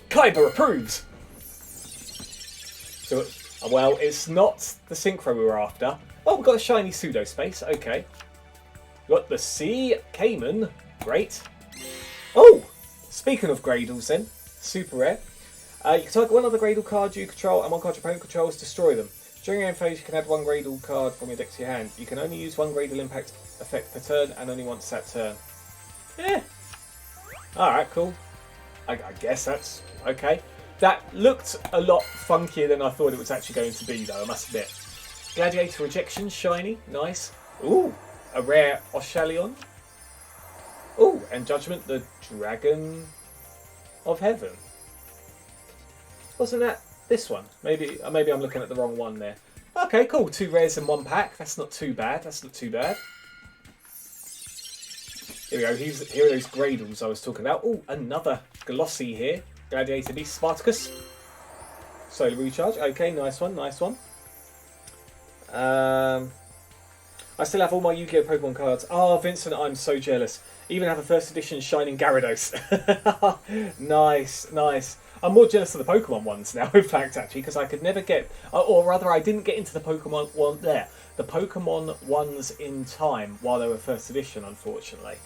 Kaiba approves! So, well, it's not the synchro we were after. Oh, we've got a shiny pseudo space, okay. Got the Sea Cayman. Great. Oh! Speaking of Gradles then, super rare. You can target one other Gradle card you control and one card your opponent controls, destroy them. During your end phase, you can add one Gradle card from your deck to your hand. You can only use one Gradle impact effect per turn and only once that turn. Yeah. Alright, cool. I guess that's okay. That looked a lot funkier than I thought it was actually going to be, though, I must admit. Gladiator Rejection, shiny, nice. Ooh, a rare Oshalion. Ooh, and Judgment, the Dragon of Heaven. Wasn't that this one? Maybe I'm looking at the wrong one there. Okay, cool. 2 rares in 1 pack. That's not too bad. That's not too bad. Here we go. Here are those Gradles I was talking about. Oh, another glossy here. Gladiator Beast Spartacus. Solar Recharge. Okay, nice one, nice one. I still have all my Yu-Gi-Oh! Pokemon cards. Oh, Vincent, I'm so jealous. Even have a first edition Shining Gyarados. Nice, nice. I'm more jealous of the Pokemon ones now, in fact, actually, because I could never get, or rather, I didn't get into the Pokemon one there. The Pokemon ones in time while they were first edition, unfortunately.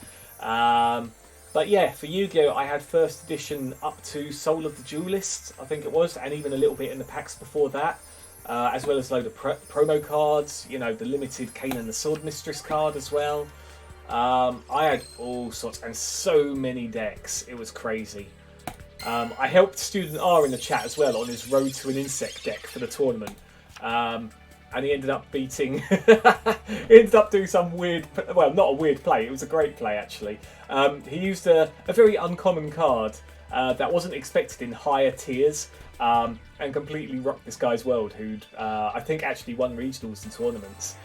But yeah, for Yu-Gi-Oh! I had first edition up to Soul of the Duelist, I think it was, and even a little bit in the packs before that. As well as a load of promo cards, you know, the limited Kanan the Sword Mistress card as well. I had all sorts and so many decks, it was crazy. I helped Student R in the chat as well on his Road to an Insect deck for the tournament. And he ended up beating, he ended up doing some weird, well, not a weird play, it was a great play actually. He used a very uncommon card that wasn't expected in higher tiers. And completely rocked this guy's world, who'd, I think, actually won regionals and tournaments.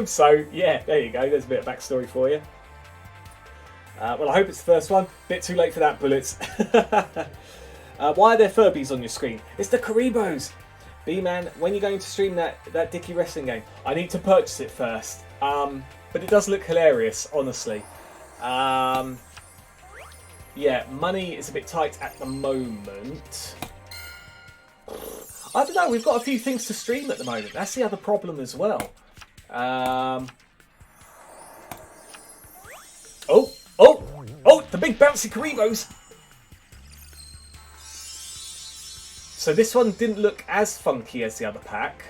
So, yeah, there you go. There's a bit of backstory for you. Well, I hope it's the first one. Bit too late for that, Bullets. Why are there Furbies on your screen? It's the Karibos! B-Man, when you're going to stream that Dicky wrestling game, I need to purchase it first. But it does look hilarious, honestly. Yeah, money is a bit tight at the moment. I don't know, we've got a few things to stream at the moment. That's the other problem as well. Oh, the big bouncy Karibos! So this one didn't look as funky as the other pack.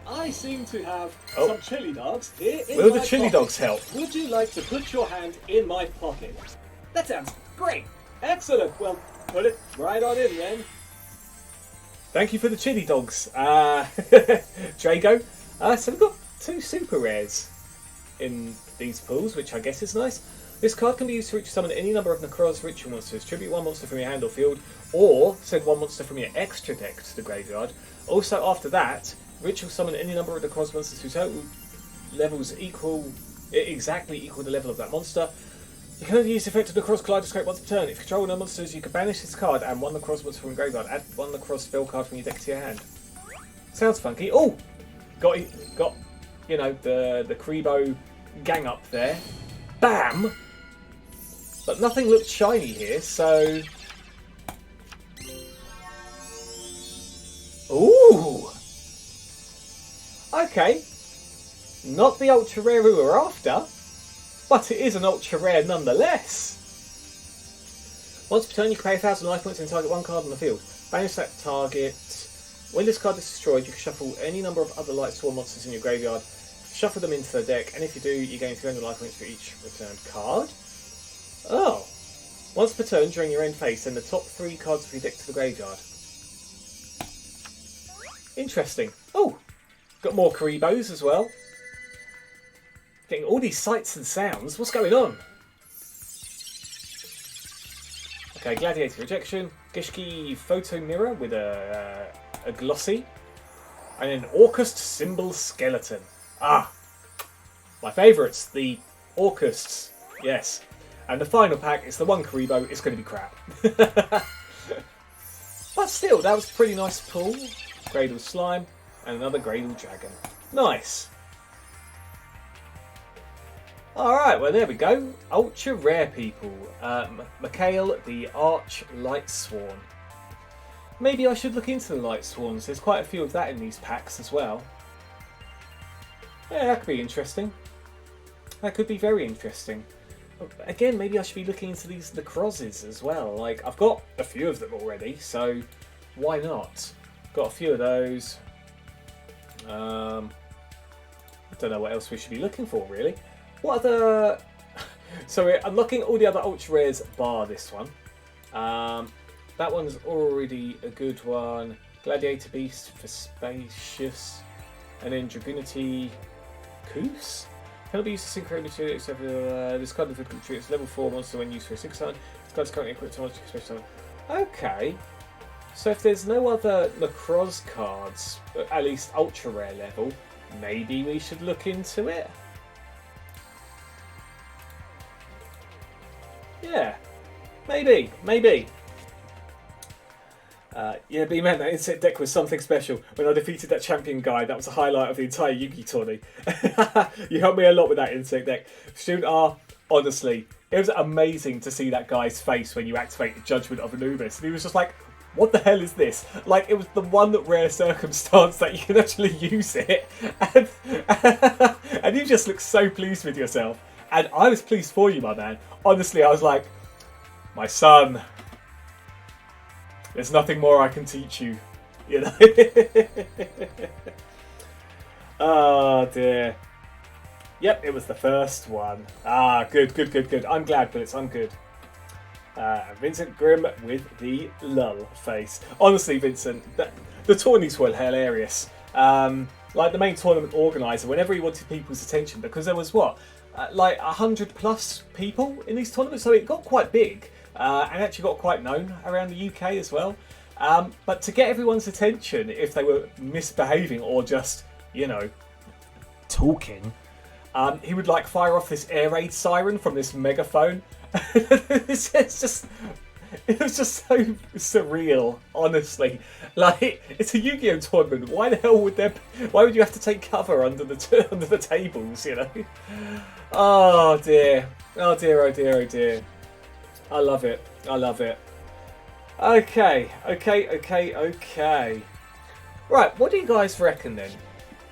I seem to have some chili dogs here in Will my the chili pocket. dogs help? Would you like to put your hand in my pocket? That sounds great. Excellent. Well, put it right on in then. Thank you for the chili dogs, Drago. So we've got 2 super rares in these pools, which I guess is nice. This card can be used to ritual summon any number of Necroz ritual monsters. Tribute 1 monster from your hand or field, or send 1 monster from your extra deck to the graveyard. Also, after that, ritual summon any number of Necroz monsters whose total levels exactly equal the level of that monster. You can only use the effect of Necroz Kaleidoscope once per turn. If you control no monsters, you can banish this card and 1 Necroz monster from your graveyard. Add 1 Necroz spell card from your deck to your hand. Sounds funky. Oh! Got you know, the Karibo gang up there. Bam! But nothing looked shiny here, so... Ooh! Okay. Not the ultra rare we were after. But it is an ultra rare nonetheless. Once per turn, you can pay 1,000 life points and target 1 card on the field. Banish that target. When this card is destroyed, you can shuffle any number of other Light Sworn monsters in your graveyard. Shuffle them into the deck, and if you do, you gain 300 life points for each returned card. Oh. Once per turn during your end phase, send the top 3 cards of your deck to the graveyard. Interesting. Oh, got more Karibos as well. Getting all these sights and sounds. What's going on? Okay, Gladiator Rejection. Gishki Photo Mirror with a glossy. And an Orcust Symbol Skeleton. Ah! My favourites, the Orcusts. Yes. And the final pack is the 1 Karibo. It's going to be crap. But still, that was a pretty nice pull. Gradle Slime and another Gradle Dragon. Nice. Alright, well there we go. Ultra rare people. Mikhail the Arch Light Sworn. Maybe I should look into the Light Sworns. There's quite a few of that in these packs as well. Yeah, that could be interesting. That could be very interesting. Again, maybe I should be looking into these Necrozes as well. Like, I've got a few of them already, so why not? Got a few of those. I don't know what else we should be looking for, really. What other... So we're unlocking all the other ultra rares bar this one. That one's already a good one. Gladiator Beast for Spacious. And then Dragoonity Koos. Can be used to synchro material except for this card of difficult tree. It's level 4 monster when used for a 6 summon. This card's currently equipped to monster special summon. Okay. So if there's no other Necroz cards, at least ultra rare level, maybe we should look into it. Yeah. Maybe. Yeah, B-Man, that insect deck was something special. When I defeated that champion guy, that was a highlight of the entire Yugi tourney. You helped me a lot with that insect deck. Student R, honestly, it was amazing to see that guy's face when you activated Judgment of Anubis. And he was just like, what the hell is this? Like, it was the one rare circumstance that you can actually use it. And you just look so pleased with yourself. And I was pleased for you, my man. Honestly, I was like, my son... There's nothing more I can teach you, you know. Oh dear. Yep, it was the first one. Ah, good. I'm glad, Bullets. I'm good. Vincent Grimm with the lull face. Honestly, Vincent, the tourneys were hilarious. Like the main tournament organizer, whenever he wanted people's attention, because there was what, like 100+ people in these tournaments, so it got quite big. And actually got quite known around the UK as well. But to get everyone's attention, if they were misbehaving or just, you know, talking, he would like fire off this air raid siren from this megaphone. It was just so surreal, honestly. Like, it's a Yu-Gi-Oh tournament. Why the hell would why would you have to take cover under the tables, you know? Oh dear. Oh dear. I love it. Okay. Right, what do you guys reckon then?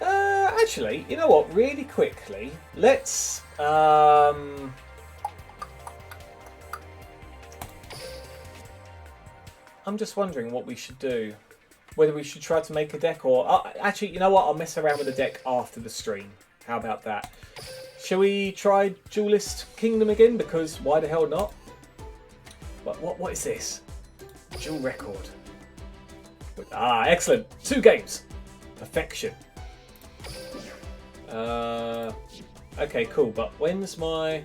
Actually, you know what? Really quickly, let's... I'm just wondering what we should do. Whether we should try to make a deck or... actually, you know what? I'll mess around with the deck after the stream. How about that? Shall we try Duelist Kingdom again? Because why the hell not? What is this? Dual record. Ah, excellent. 2 games. Perfection. Okay, cool. But when's my...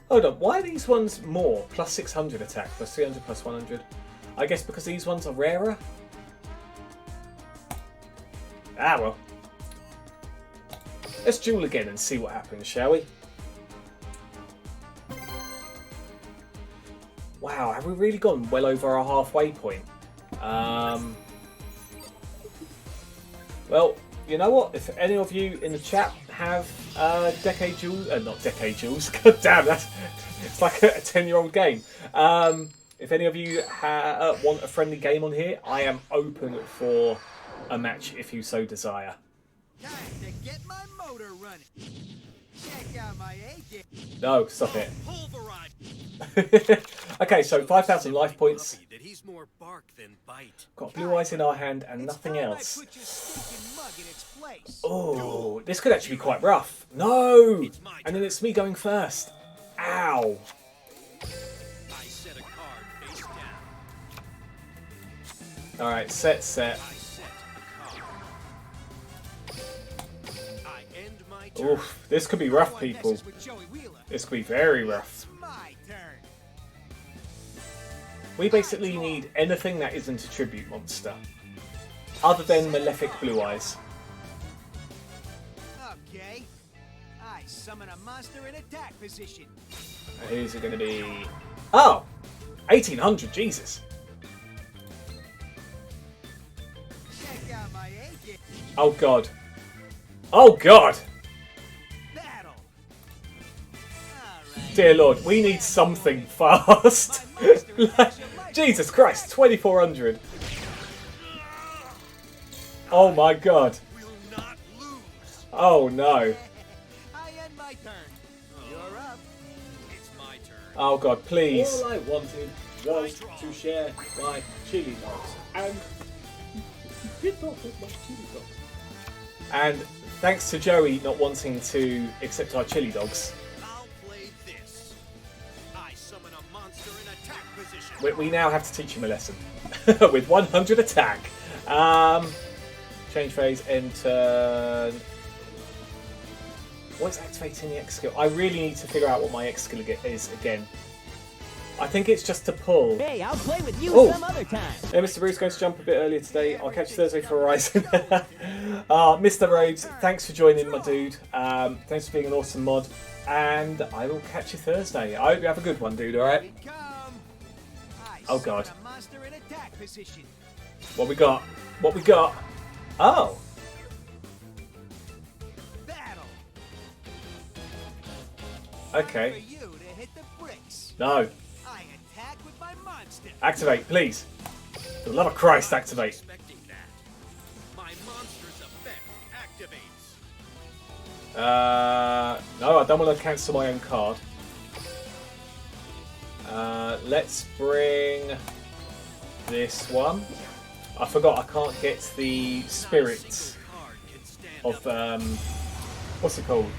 Hold on. Why are these ones more? Plus 600 attack. Plus 300, plus 100. I guess because these ones are rarer? Ah, well. Let's duel again and see what happens, shall we? Wow, have we really gone well over our halfway point? Well, you know what? If any of you in the chat have Decade Jewels... not Decade Jewels. God damn, it's like a 10-year-old game. If any of you want a friendly game on here, I am open for a match if you so desire. Time to get my motor running. Check out my AK. No, stop it. Pulverize. Okay, so 5,000 life points. That he's more bark than bite. Got blue eyes in our hand and nothing else. Put your stinking mug in its place. Oh, this could actually be quite rough. No! And then it's me going first. Ow. I set a card face down. Alright, set. I set a card. I end my turn. Oof, this could be rough, people. This could be very rough. My turn. We basically need anything that isn't a tribute monster. Other than Malefic Blue Eyes. Okay. I summon a monster in attack position. And who's it going to be? Oh! 1800, Jesus. Check out my AK. Oh god. Oh god! Battle. All right. Dear Lord, we need something fast. Jesus Christ, 2400. Oh my god. Will not lose. Oh no. my turn. You're up. It's my turn. Oh god, please. All I wanted was to share my chili dogs, and did not with my chili dogs. And thanks to Joey not wanting to accept our chili dogs, I'll play this. I summon a monster in attack position. we now have to teach him a lesson. With 100 attack. Change phase, end turn. What's activating the X skill? I really need to figure out what my X skill is again. I think it's just to pull. Hey, I'll play with you some other time. Hey, Mr. Bruce, going to jump a bit earlier today. I'll catch you Thursday for Horizon. Mr. Rhodes, thanks for joining, my dude. Thanks for being an awesome mod. And I will catch you Thursday. I hope you have a good one, dude, alright? Oh, God. A monster in attack position. What we got? What we got? Oh. Battle. Okay. For you to hit the bricks. No. I attack with my monster. Activate, please. For the love of Christ, activate. Expecting that. My monster's effect activates. No, I don't want to cancel my own card. Let's bring this one. I forgot I can't get the spirit of what's it called?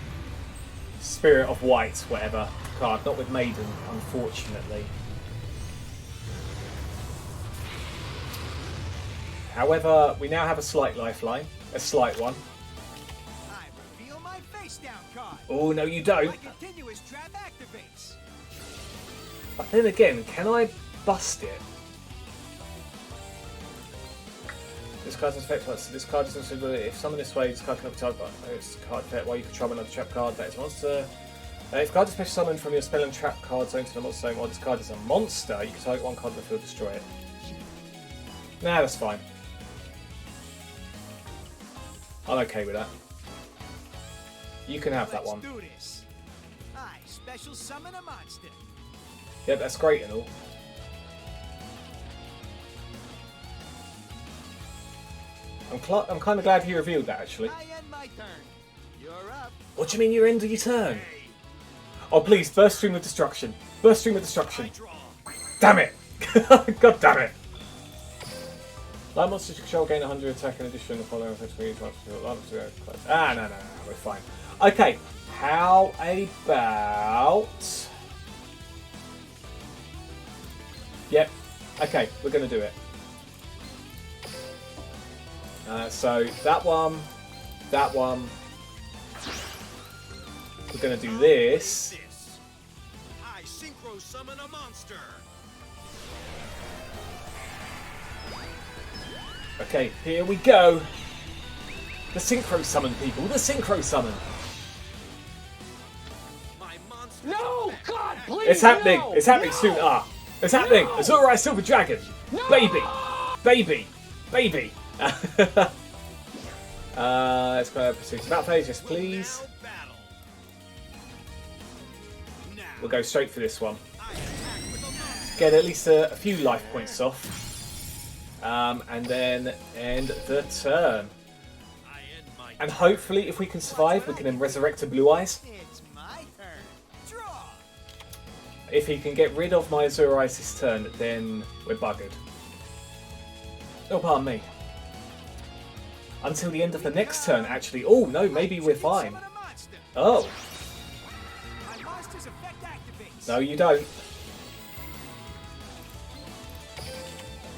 Spirit of White, whatever card. Not with Maiden, unfortunately. However, we now have a slight lifeline, a slight one. I reveal my face down card. Oh no, you don't. My continuous trap activates. But then again, can I bust it? This card doesn't affect us. This card doesn't. If summoned this way, this card cannot be targeted by this card effect while you control another trap card. That is a monster. If a card is special summoned from your spell and trap card zone to the monster zone while this card is a monster, you can target one card in the field, destroy it. Nah, that's fine. I'm okay with that. You can have that one. Let's do this. I special summon a monster. Yeah, that's great and all. I'm kind of glad he revealed that, actually. I end my turn. You're up. What do you mean you end your turn? Oh, please, burst stream of destruction. Burst stream of destruction. Damn it! God damn it! Light monsters control gain 100 attack in addition to the following effects for each one. No, we're fine. Okay, how about... Yep, okay, we're going to do it. So that one, we're going to do this. I Synchro Summon a monster. Okay, here we go. The Synchro Summon, people. The Synchro Summon. My monster. No, God, please. It's happening. No, It's happening no, soon. It's happening. No. Azura Silver Dragon. No. Baby. Baby. Baby. Let's go pursuit. About phase, yes, please. We'll go straight for this one. Get at least a few life points off. And then end the turn. And hopefully, if we can survive, we can then resurrect a Blue Eyes. It's my turn. Draw. If he can get rid of my Azure Eyes this turn, then we're buggered. Oh, pardon me. Until the end of the next turn, actually. Oh, no, maybe we're fine. Oh. My monster's effect activates. No, you don't.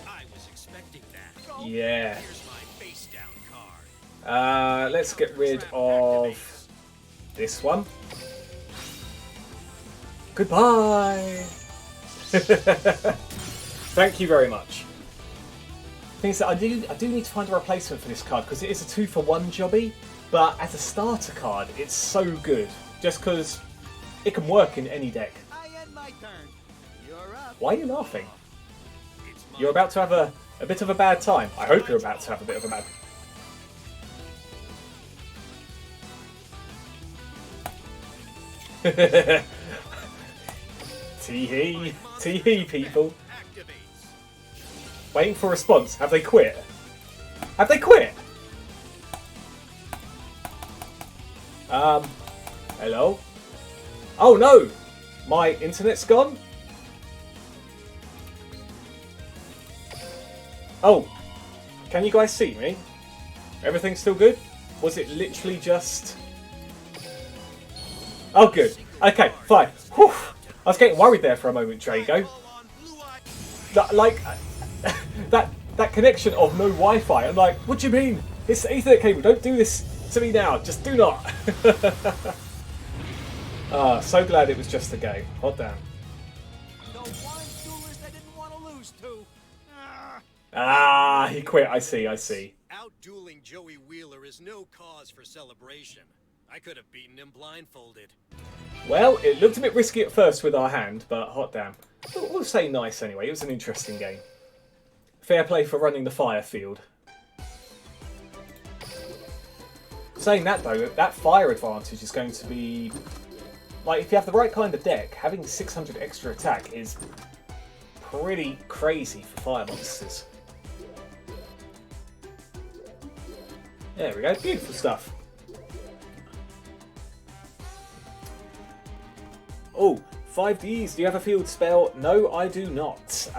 I was expecting that. Yeah. Here's my face down card. Let's get rid of this one. Goodbye. Thank you very much. Thing is that I do need to find a replacement for this card because it is a 2-for-1 jobby, but as a starter card, it's so good just because it can work in any deck. I end my turn. You're up. Why are you laughing? You're about to have a bit of a bad time. I hope you're about to have a bit of a bad. Tee-hee. Tee-hee, people. Waiting for a response. Have they quit? Have they quit? Hello? Oh no! My internet's gone? Oh, can you guys see me? Everything's still good? Was it literally just... Oh, good. Okay, fine. Whew. I was getting worried there for a moment, Drago. Like, that connection of no Wi-Fi. I'm like, what do you mean? It's the Ethernet cable. Don't do this to me now. Just do not. So glad it was just a game. Hot damn. The one duelist I didn't want to lose to. He quit. I see. Out-dueling Joey Wheeler is no cause for celebration. I could have beaten him blindfolded. Well, it looked a bit risky at first with our hand, but hot damn. We'll say nice anyway. It was an interesting game. Fair play for running the fire field. Saying that though, that fire advantage is going to be... Like, if you have the right kind of deck, having 600 extra attack is pretty crazy for fire monsters. There we go, beautiful stuff. Oh, 5Ds, do you have a field spell? No, I do not.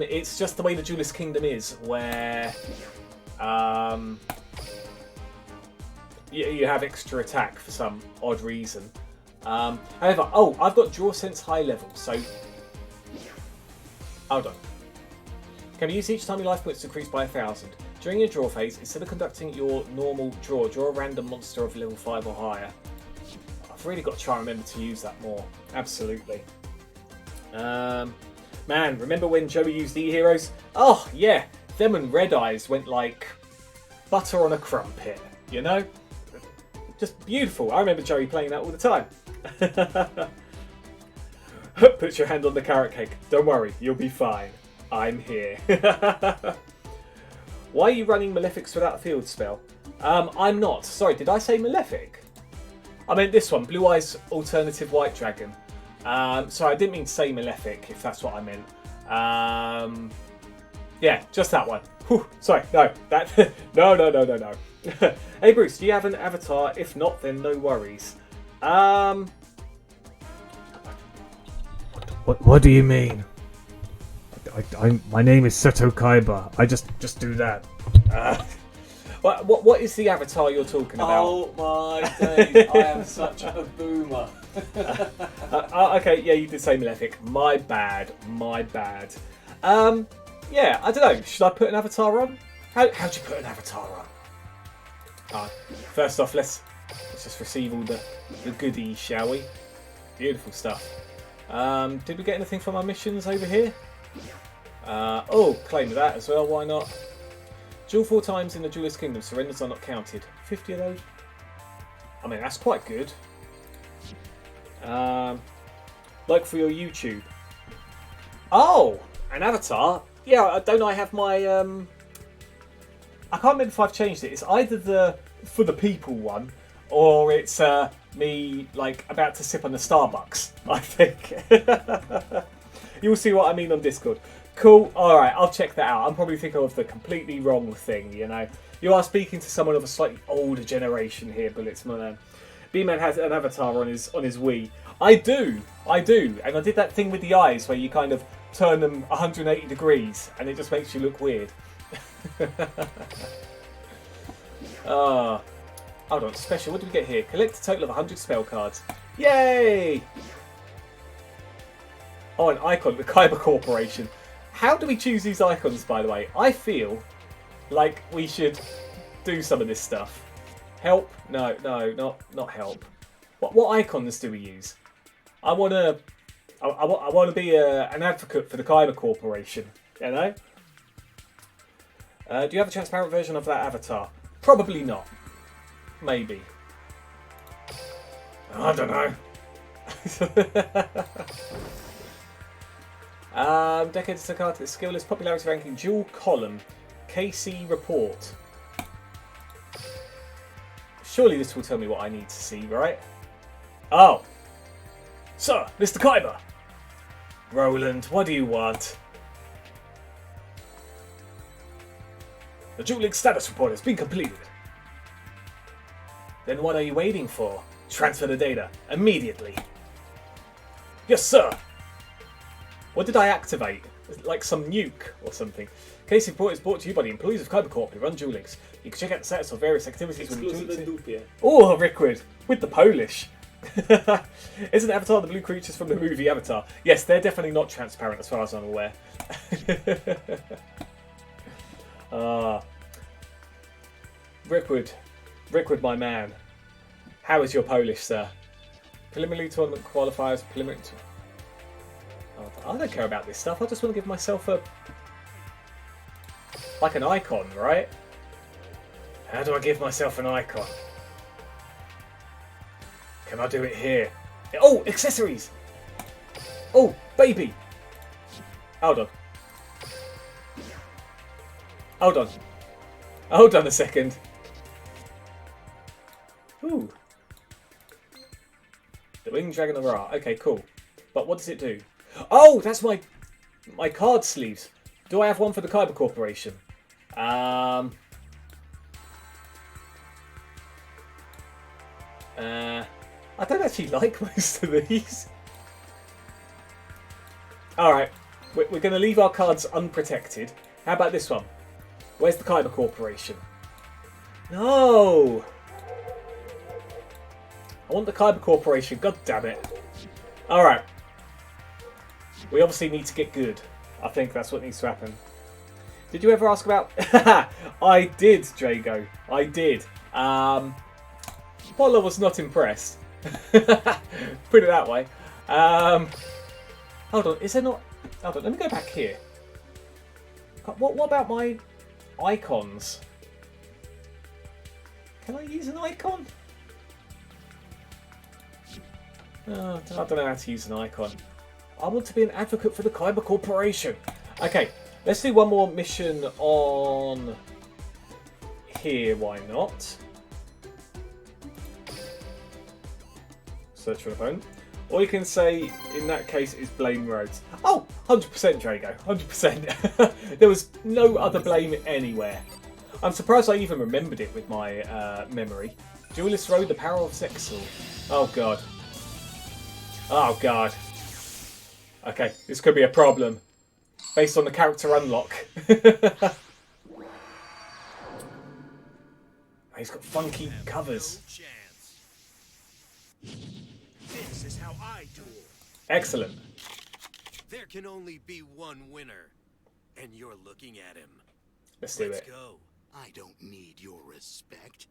It's just the way the Duelist Kingdom is, where you have extra attack for some odd reason. However, I've got Draw Sense high level, so... Hold on. Can be used each time your life points decrease by 1,000. During your draw phase, instead of conducting your normal draw a random monster of level 5 or higher. I've really got to try and remember to use that more. Absolutely. Man, remember when Joey used E-Heroes? Oh, yeah. Them and Red Eyes went like butter on a crumpet, you know? Just beautiful. I remember Joey playing that all the time. Put your hand on the carrot cake. Don't worry, you'll be fine. I'm here. Why are you running Malefics without a field spell? I'm not. Sorry, did I say Malefic? I meant this one, Blue Eyes Alternative White Dragon. Sorry, I didn't mean to say Malefic, if that's what I meant. Yeah, just that one. Whew, sorry, no. That no. Hey Bruce, do you have an avatar? If not, then no worries. What do you mean? My name is Seto Kaiba. I just do that. What is the avatar you're talking about? Oh my days, I am such a boomer. Okay, yeah, you did say Malefic. My bad. Yeah, I don't know. Should I put an avatar on? How'd you put an avatar on? First off, let's just receive all the goodies, shall we? Beautiful stuff. Did we get anything from our missions over here? Claim that as well, why not? Duel 4 times in the Duelist Kingdom, surrenders are not counted. 50 of those? I mean, that's quite good. Like for your YouTube. Oh! An avatar? Yeah, don't I have my... I can't remember if I've changed it. It's either the For the People one, or it's me, like, about to sip on the Starbucks, I think. You'll see what I mean on Discord. Cool, alright, I'll check that out. I'm probably thinking of the completely wrong thing, you know. You are speaking to someone of a slightly older generation here, Bulletsman. B-Man has an avatar on his Wii. I do, and I did that thing with the eyes where you kind of turn them 180 degrees, and it just makes you look weird. Hold on, special, what do we get here? Collect a total of 100 spell cards. Yay! Oh, an icon, the Kaiba Corporation. How do we choose these icons, by the way? I feel like we should do some of this stuff. Help? No, not help. What icons do we use? I want to be an advocate for the Kaiba Corporation, you know? Do you have a transparent version of that avatar? Probably not. Maybe. I don't know. Decades to card to the skill list, popularity ranking, dual column, KC report. Surely this will tell me what I need to see, right? Oh. Sir, Mr. Kaiba. Roland, what do you want? The Duel Links status report has been completed. Then what are you waiting for? Transfer the data immediately. Yes, sir. What did I activate? Like some nuke or something. Case report is brought to you by the employees of Kyber Corp who run Duel Links. You can check out the status of various activities when you do. Oh, Rickwood with the Polish. Isn't Avatar the blue creatures from the movie Avatar? Yes, they're definitely not transparent as far as I'm aware. Rickwood, my man. How is your Polish, sir? Preliminary tournament qualifiers. Oh, I don't care about this stuff. I just want to give myself a... like an icon, right? How do I give myself an icon? Can I do it here? Oh, accessories! Oh, baby! Hold on. Hold on. Hold on a second. Ooh. The Winged Dragon of Ra. Okay, cool. But what does it do? Oh, that's my card sleeves. Do I have one for the Kyber Corporation? I don't actually like most of these. Alright, we're going to leave our cards unprotected. How about this one? Where's the Kyber Corporation? No! I want the Kyber Corporation, god damn it. Alright. We obviously need to get good. I think that's what needs to happen. Did you ever ask about... I did, Drago. I did. Paula was not impressed. Put it that way. Hold on, is there not... Hold on, let me go back here. What about my icons? Can I use an icon? Oh, I don't know how to use an icon. I want to be an advocate for the Kyber Corporation. Okay, let's do one more mission on here. Why not? Search for an opponent. Or you can say, in that case, is blame Rhodes. Oh, 100% Drago, 100%. There was no other blame anywhere. I'm surprised I even remembered it with my memory. Duelist Road, the power of Sexal. Oh god. Oh god. Okay, this could be a problem. Based on the character unlock. He's got funky covers. This is how I duel. Excellent. There can only be one winner, and you're looking at him. Let's do it. Let's go. I don't need your respect.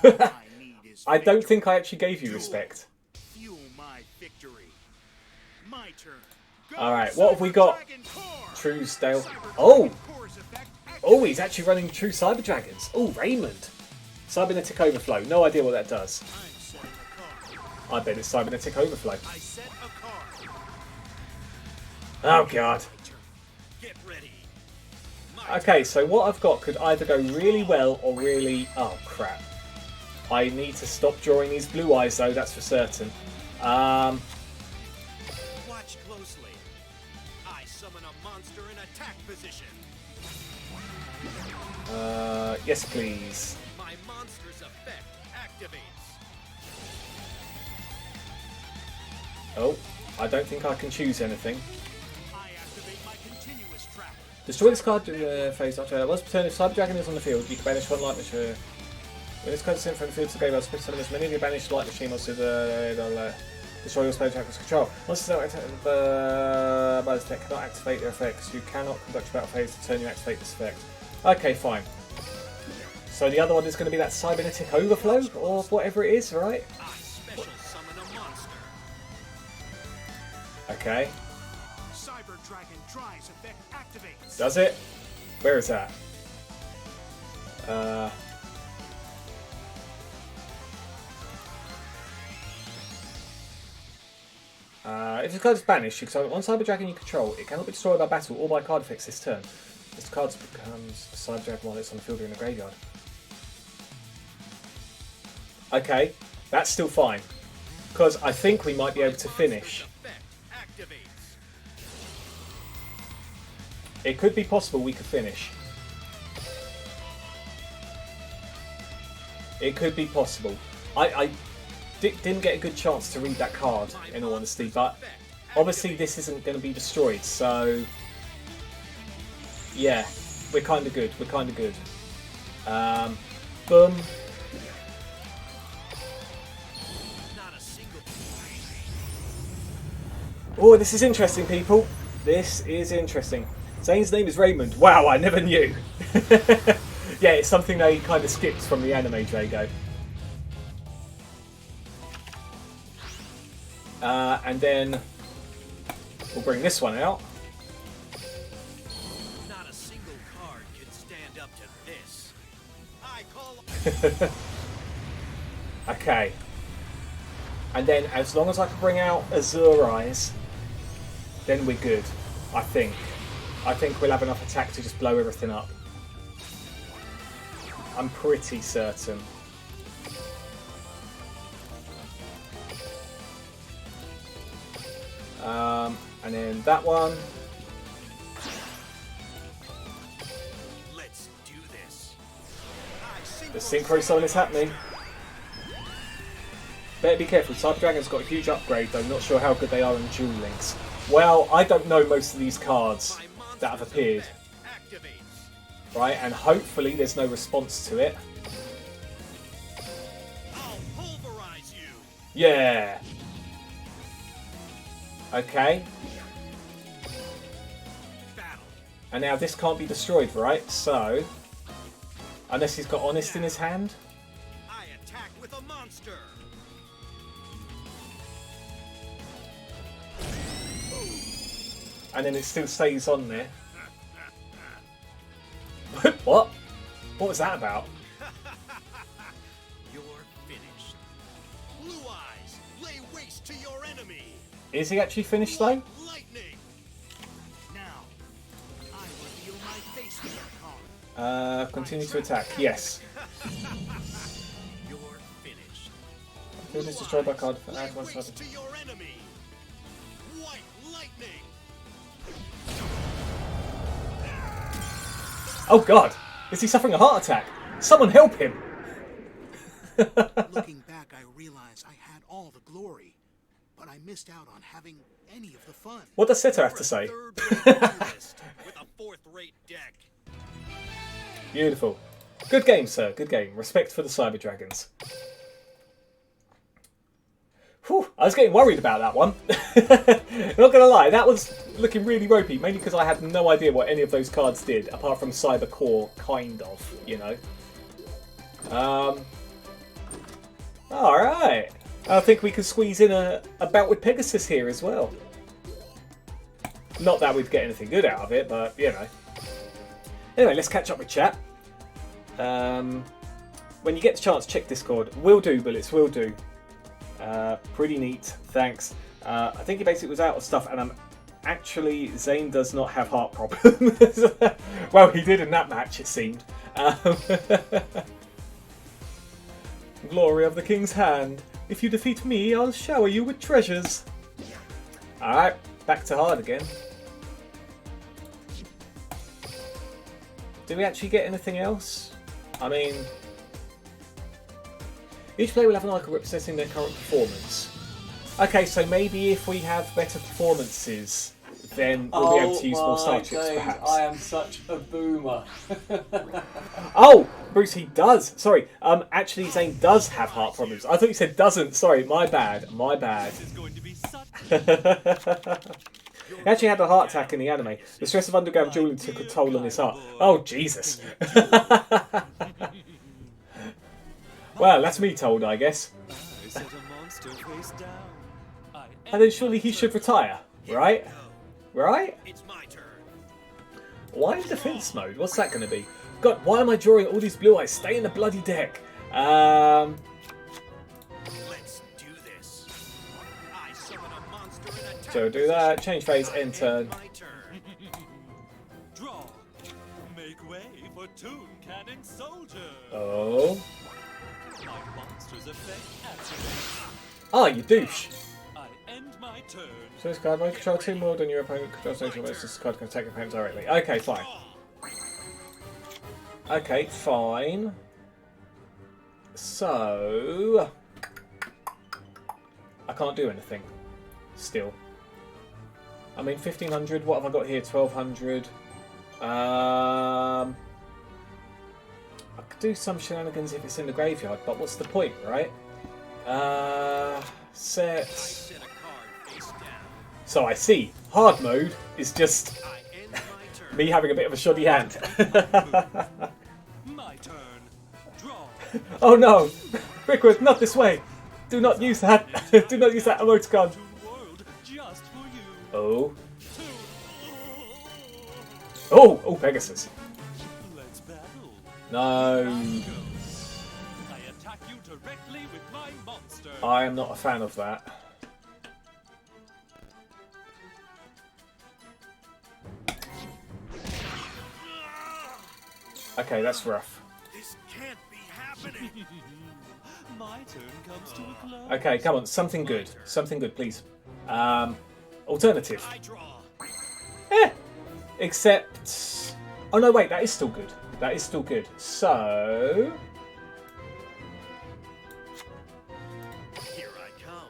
All I need is I don't think I actually gave you respect. fuel my victory. My turn. Alright, what have we got? Truesdale. Oh! Oh, he's actually running True Cyber Dragons. Oh, Raymond. Cybernetic Overflow. No idea what that does. I bet it's Cybernetic Overflow. Oh, God. Okay, so what I've got could either go really well or really... Oh, crap. I need to stop drawing these blue eyes, though, that's for certain. Watch closely. I summon a monster in attack position. Yes, please. My monster's effect activates. Oh, I don't think I can choose anything. I activate my continuous trap. Destroy this card phase after. Once per turn, if Cyber Dragon is on the field, you can banish one light machine. When this card is sent from the field to the game, I'll split summon as many of your banished light machine monsters to destroy your Cyber Dragon's control. Once the by this deck cannot activate their effects, you cannot conduct your battle phase to turn you activate this effect. Okay, fine. So the other one is going to be that Cybernetic Overflow, or whatever it is, right? I special summon a monster. Okay. Cyber Dragon Dry's effect activates. Does it? Where is that? If this card is banished, you can summon one Cyber Dragon you control. It cannot be destroyed by battle or by card effects this turn. This card becomes a Cyber Dragon while it's on the field or in the graveyard. Okay, that's still fine. Because I think we might be able to finish. It could be possible we could finish. It could be possible. didn't get a good chance to read that card, in all honesty, but obviously this isn't going to be destroyed, so yeah, we're kind of good. We're kind of good. Boom. Oh, this is interesting, people. This is interesting. Zane's name is Raymond. Wow, I never knew. Yeah, it's something they kind of skipped from the anime, Drago. And then we'll bring this one out. Not a single card can stand up to this. I call. Okay. And then as long as I can bring out Azure Eyes, then we're good, I think. I think we'll have enough attack to just blow everything up. I'm pretty certain. And then that one. Let's do this. The Synchro Summon is happening. Better be careful. Cyber Dragon's got a huge upgrade, though. Not sure how good they are in Duel Links. Well, I don't know most of these cards that have appeared. Right, and hopefully there's no response to it. I'll pulverize you. Yeah. Okay. And now this can't be destroyed, right? So, unless he's got Honest in his hand. I attack with a monster. And then it still stays on there. What? What was that about? You're finished. Blue eyes, lay waste to your enemy. Is he actually finished though? Lightning. Now, I reveal my face to your card. Continue to attack. Yes. You're finished. Field is destroyed by card. Lay waste to your enemy. White lightning. Oh God! Is he suffering a heart attack? Someone help him! Looking back, I realize I had all the glory, but I missed out on having any of the fun. What does Seto have to say? With a fourth-rate deck. Beautiful. Good game, sir. Good game. Respect for the Cyber Dragons. Whew, I was getting worried about that one. Not gonna lie, that was looking really ropey, mainly because I had no idea what any of those cards did, apart from Cyber Core, kind of, you know. Alright. I think we can squeeze in a bout with Pegasus here as well. Not that we'd get anything good out of it, but, you know. Anyway, let's catch up with chat. When you get the chance, check Discord. Will do, Bullets, will do. Pretty neat, thanks. I think he basically was out of stuff, and I'm actually, Zane does not have heart problems. Well, he did in that match, it seemed. Glory of the King's Hand. If you defeat me, I'll shower you with treasures. Alright, back to hard again. Do we actually get anything else? I mean, each player will have an icon representing their current performance. Okay, so maybe if we have better performances, then we'll be able to use more star chips, perhaps. I am such a boomer. Oh, Bruce, he does. Sorry, actually, Zane does have heart problems. I thought you said doesn't. Sorry, my bad. My bad. He actually had a heart attack in the anime. The stress of underground dueling took a toll on his heart. Oh, Jesus. Well, that's me told, I guess. And then surely he should retire, right? Right? It's my turn. Why in defense mode? What's that going to be? God, why am I drawing all these blue eyes? Stay in the bloody deck. Let's do this. I summon a monster and attack. So do that. Change phase, end turn. My turn. Draw. Make way for Toon Cannon Soldier. Oh. My monster's effect activates. Ah, you douche. I end my turn. So this card, when you control 2 more than your opponent controls social moves, this card can attack your opponent directly. Okay, fine. Okay, fine. So... I can't do anything. Still. I mean, 1500. What have I got here? 1200. I could do some shenanigans if it's in the graveyard, but what's the point, right? Set. So I see. Hard mode is just me having a bit of a shoddy hand. My turn. Draw. Oh no! Rickworth, not this way! Do not use that! Do not use that emoticon! World just for you. Oh. Oh! Oh, Pegasus. Let's battle. No. I attack you directly with my monster. I am not a fan of that. Okay, that's rough. This can't be happening. My turn comes to a close. Okay, come on, something good. Something good, please. Alternative. I draw. Except... Oh no, wait, that is still good. That is still good. So... Here I come.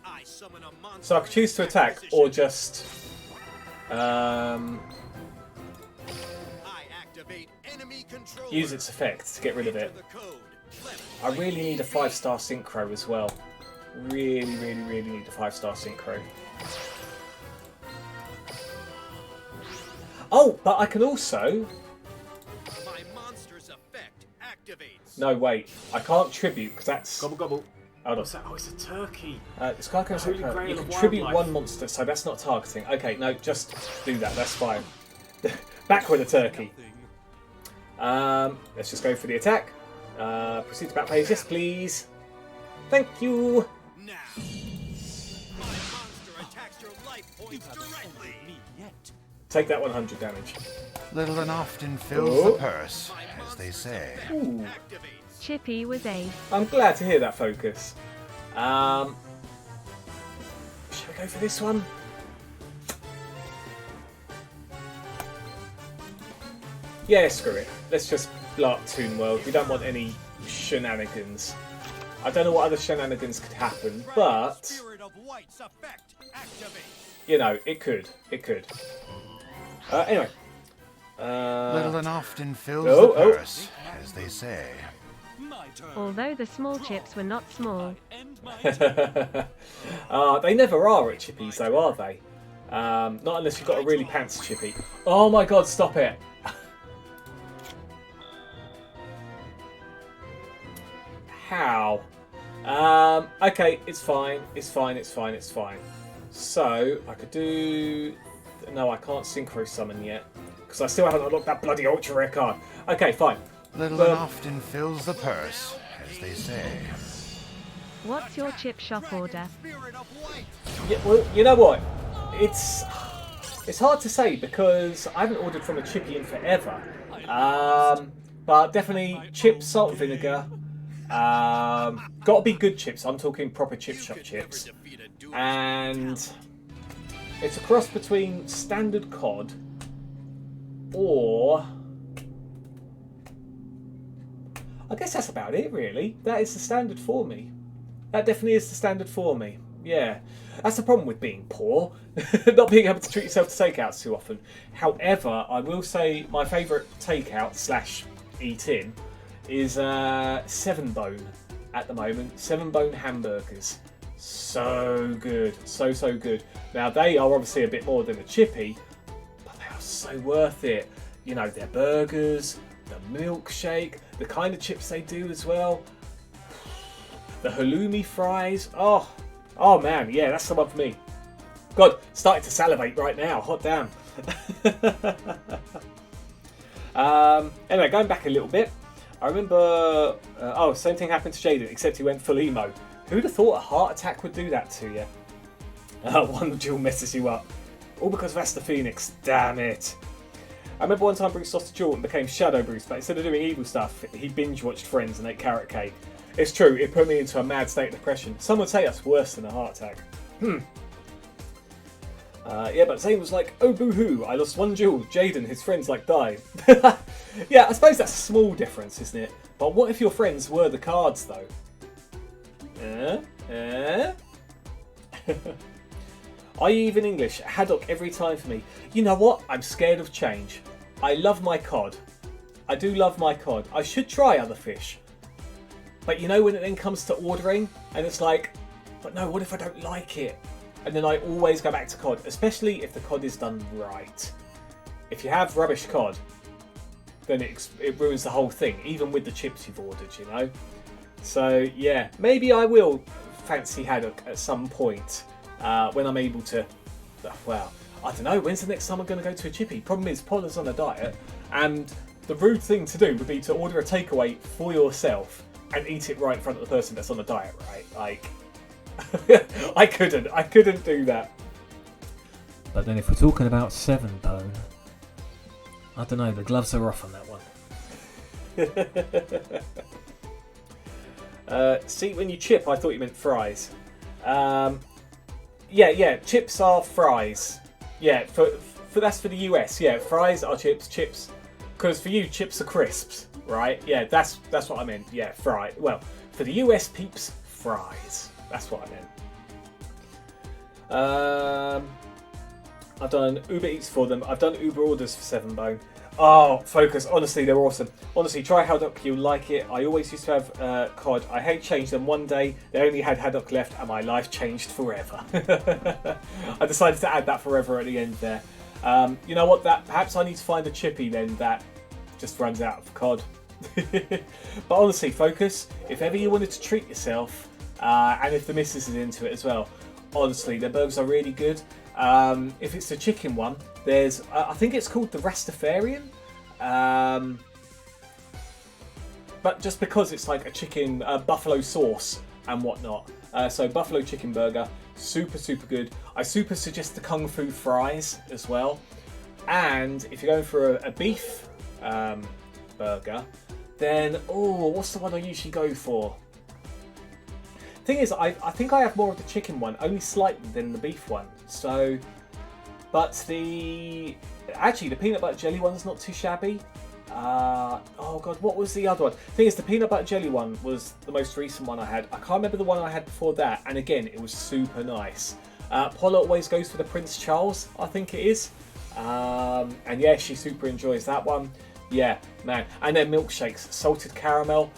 I summon a monster. So I could choose to attack, or just... I activate enemy controller. use its effect to get rid of it. Enter the code. I really need a 5-star synchro as well. Really, really, really need a 5-star synchro. Oh, but I can also... My monster's effect activates. No, wait. I can't tribute, because that's... Gobble gobble. Hold on. What's that? Oh, it's a turkey. It's quite The Holy Grail you can of tribute wildlife. one monster, so that's not targeting. Okay, no, just do that. That's fine. Back with the turkey. Let's just go for the attack. Proceed to back page. Yes, please. Thank you. Now, my monster attacks your life points directly. Take that 100 damage. Little and often fills the purse, as they say. Ooh. Chippy was ace. I'm glad to hear that focus. Shall we go for this one? Yeah, screw it. Let's just blow up Toon World. We don't want any shenanigans. I don't know what other shenanigans could happen, but... Spirit of White's effect activates. You know, it could. It could. Anyway. Little and often fills Oh, the purse, as they say. Although the small chips were not small. They never are at Chippies, though, are they? Not unless you've got a really pants Chippy. Oh my god, stop it! How? Okay, it's fine. It's fine. It's fine. It's fine. So I could do. No, I can't Synchro Summon yet because I still haven't unlocked that bloody ultra rare card. Okay, fine. Little and often fills the purse, as they say. What's your chip shop order? Yeah, well, you know what? It's hard to say because I haven't ordered from a Chippy in forever. But definitely chips, salt and vinegar. Gotta be good chips. I'm talking proper chip shop chips. And it's a cross between standard cod or... I guess that's about it, really. That is the standard for me. That definitely is the standard for me. Yeah. That's the problem with being poor. Not being able to treat yourself to takeouts too often. However, I will say my favourite takeout / eat-in is 7-bone at the moment. 7-bone hamburgers. So good. So, so good. Now, they are obviously a bit more than a Chippy, but they are so worth it. You know, their burgers, the milkshake, the kind of chips they do as well. The halloumi fries. Oh man, yeah, that's the one for me. God, starting to salivate right now. Hot damn. Anyway, going back a little bit. I remember... same thing happened to Jaden, except he went full emo. Who'd have thought a heart attack would do that to you? One duel messes you up. All because that's the Phoenix. Damn it. I remember one time Bruce lost a duel and became Shadow Bruce, but instead of doing evil stuff, he binge-watched Friends and ate carrot cake. It's true, it put me into a mad state of depression. Some would say that's worse than a heart attack. Yeah, but Zane was like, oh boo-hoo, I lost one duel, Jaden, his friends died. Yeah, I suppose that's a small difference, isn't it? But what if your friends were the cards, though? Are you even English? Haddock every time for me. You know what? I'm scared of change. I love my cod. I do love my cod. I should try other fish. But you know when it then comes to ordering and it's like, but no, what if I don't like it? And then I always go back to cod, especially if the cod is done right. If you have rubbish cod, then it ruins the whole thing, even with the chips you've ordered, you know? So yeah, maybe I will fancy haddock at some point when I'm able to. Well, I don't know, when's the next time I'm going to go to a chippy? Problem is, Paula's on a diet, and the rude thing to do would be to order a takeaway for yourself and eat it right in front of the person that's on a diet, right? Like, I couldn't do that. But then if we're talking about 7 bone, I don't know, the gloves are off on that one. See, when you chip, I thought you meant fries. Yeah, chips are fries. Yeah, for that's for the US. Yeah, fries are chips. Because for you, chips are crisps, right? Yeah, that's what I meant. Yeah, fry. Well, for the US peeps, fries. That's what I meant. I've done Uber Eats for them. I've done Uber orders for 7 bone. Oh, focus. Honestly, they're awesome. Honestly, try haddock. You'll like it. I always used to have cod. I hate changed them. One day, they only had haddock left and my life changed forever. I decided to add that forever at the end there. You know what? Perhaps I need to find a chippy then that just runs out of cod. But honestly, focus. If ever you wanted to treat yourself, and if the missus is into it as well, honestly, their burgers are really good. If it's the chicken one, there's I think it's called the Rastafarian, but just because it's like a chicken buffalo sauce and whatnot. So buffalo chicken burger, super good. I super suggest the kung fu fries as well. And if you're going for a beef burger, then what's the one I usually go for? Thing is, I think I have more of the chicken one, only slightly, than the beef one. So, but the peanut butter jelly one's not too shabby. Oh god, what was the other one? Thing is, the peanut butter jelly one was the most recent one I had. I can't remember the one I had before that, and again, it was super nice. Paula always goes for the Prince Charles, I think it is. And yeah, she super enjoys that one. Yeah, man. And then milkshakes, salted caramel.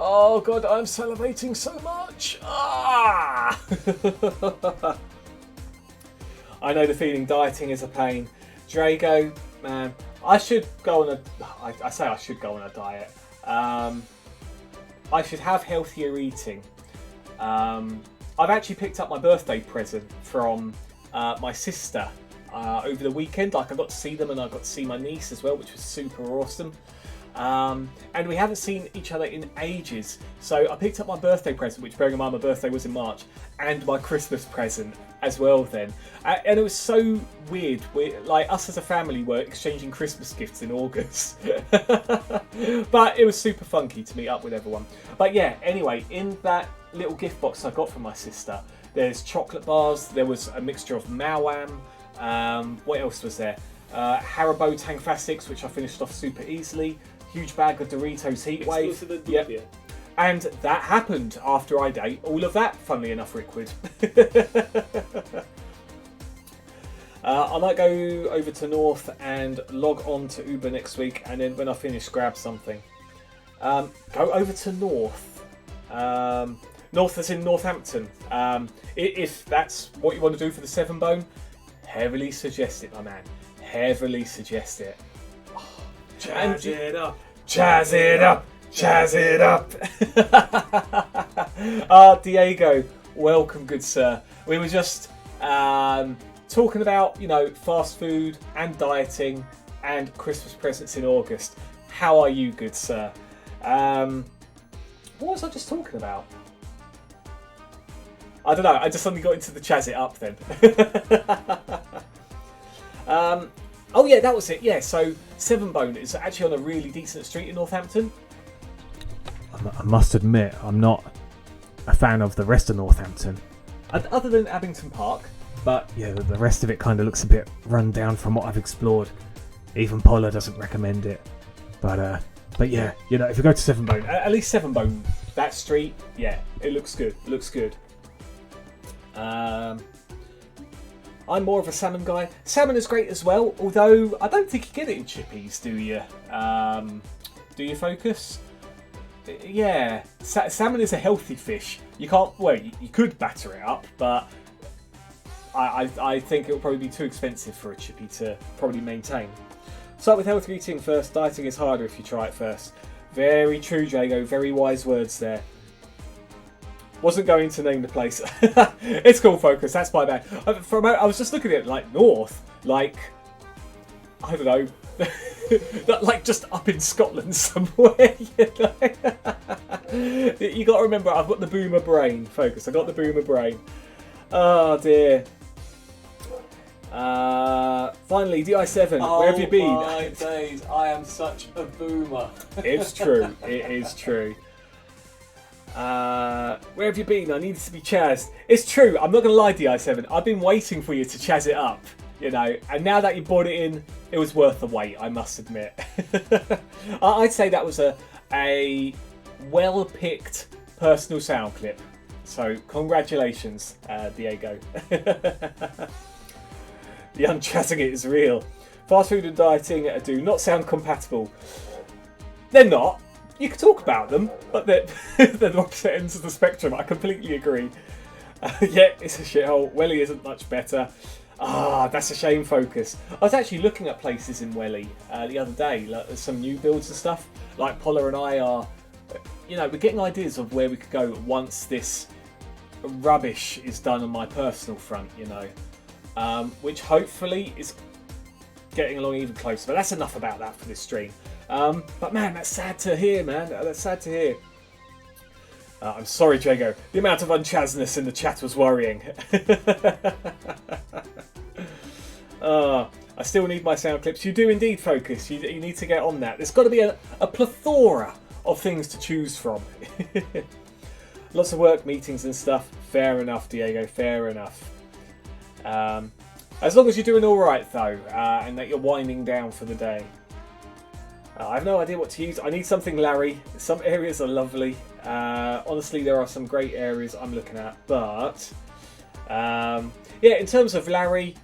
Oh god, I'm salivating so much. Ah! I know the feeling. Dieting is a pain. Drago, man, I should go on I say I should go on a diet. I should have healthier eating. I've actually picked up my birthday present from my sister over the weekend. Like, I got to see them and I got to see my niece as well, which was super awesome. And we haven't seen each other in ages. So I picked up my birthday present, which, bearing in mind my birthday was in March, and my Christmas present as well then. And it was so weird. Like, us as a family were exchanging Christmas gifts in August. But it was super funky to meet up with everyone. But yeah, anyway, in that little gift box I got from my sister, there's chocolate bars, there was a mixture of Mawam, what else was there? Haribo Tangfastics, which I finished off super easily. Huge bag of Doritos Heatwave. Yep. And that happened after I ate all of that, funnily enough, Rickwood. I might go over to North and log on to Uber next week, and then when I finish, grab something. Go over to North. North as in Northampton. If that's what you want to do for the 7 bone, heavily suggest it, my man. Heavily suggest it. Jazz it up. Jazz it up. Jazz it up. Diego, welcome, good sir. We were just talking about, you know, fast food and dieting and Christmas presents in August. How are you, good sir? What was I just talking about? I don't know. I just suddenly got into the Chaz it up then. Oh yeah, that was it. Yeah, so 7 bone is actually on a really decent street in Northampton. I must admit, I'm not a fan of the rest of Northampton. Other than Abington Park. But yeah, the rest of it kind of looks a bit run down from what I've explored. Even Paula doesn't recommend it. But yeah, you know, if you go to 7 bone, at least 7 bone, that street, yeah, it looks good. It looks good. I'm more of a salmon guy. Salmon is great as well, although I don't think you get it in chippies, do you? Do you, Focus? Yeah, salmon is a healthy fish. You can't, well, you could batter it up, but I think it will probably be too expensive for a chippy to probably maintain. Start with healthy eating first. Dieting is harder if you try it first. Very true, Jago. Very wise words there. Wasn't going to name the place. It's cool, Focus. That's my bad. For a moment, I was just looking at it like north, like I don't know, like just up in Scotland somewhere. You know? You got to remember, I've got the boomer brain, Focus. I got the boomer brain. Oh dear. Finally, DI7. Where have you been? Oh my days! I am such a boomer. It's true. It is true. Where have you been? I needed to be chazzed. It's true. I'm not going to lie, DI7. I've been waiting for you to chazz it up, you know. And now that you brought it in, it was worth the wait, I must admit. I'd say that was a well-picked personal sound clip. So, congratulations, Diego. The unchazzing it is real. Fast food and dieting do not sound compatible. They're not. You could talk about them, but they're the opposite ends of the spectrum. I completely agree. Yeah, it's a shithole. Welly isn't much better. Ah, that's a shame, Focus. I was actually looking at places in Welly the other day, like some new builds and stuff. Like Polar and I are, you know, we're getting ideas of where we could go once this rubbish is done on my personal front, you know. Which hopefully is getting along even closer. But that's enough about that for this stream. But man, that's sad to hear, man. That's sad to hear. I'm sorry, Jago. The amount of unchazness in the chat was worrying. I still need my sound clips. You do indeed, Focus. You need to get on that. There's got to be a plethora of things to choose from. Lots of work, meetings and stuff. Fair enough, Diego. Fair enough. As long as you're doing all right, though, and that you're winding down for the day. I have no idea what to use. I need something Larry. Some areas are lovely. Honestly, there are some great areas I'm looking at. But, yeah, in terms of Larry,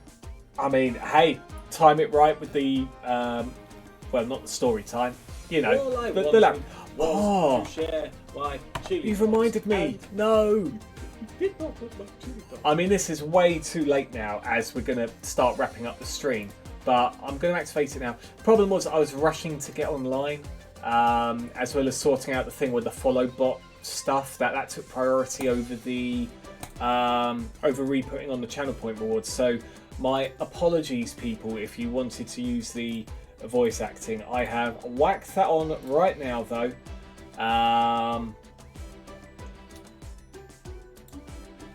I mean, hey, time it right with the, well, not the story time. You know, the Larry. Oh, share my chili. You've reminded me. No. I mean, this is way too late now as we're going to start wrapping up the stream. But I'm going to activate it now. Problem was I was rushing to get online, as well as sorting out the thing with the follow bot stuff. That took priority over the over re-putting on the channel point rewards. So my apologies, people, if you wanted to use the voice acting. I have whacked that on right now, though.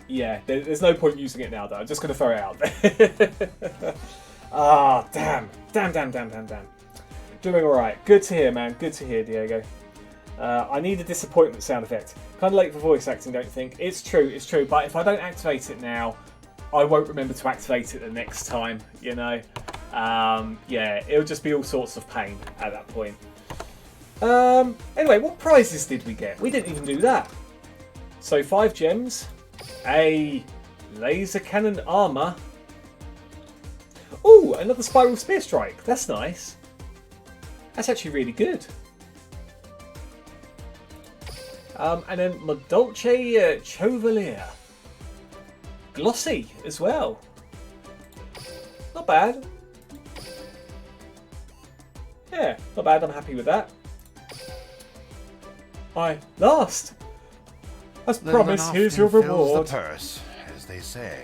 Yeah, there's no point using it now, though. I'm just going to throw it out there. Ah, damn. Doing alright. Good to hear, man. Good to hear, Diego. I need a disappointment sound effect. Kind of late for voice acting, don't you think? It's true. But if I don't activate it now, I won't remember to activate it the next time, you know? Yeah, it'll just be all sorts of pain at that point. Anyway, what prizes did we get? We didn't even do that. So 5 gems, a laser cannon armor. Ooh, another spiral spear strike. That's nice. That's actually really good. And then Modolce Chevalier. Glossy as well. Not bad. Yeah, not bad. I'm happy with that. Last. As promised, here's your reward. The purse, as they say.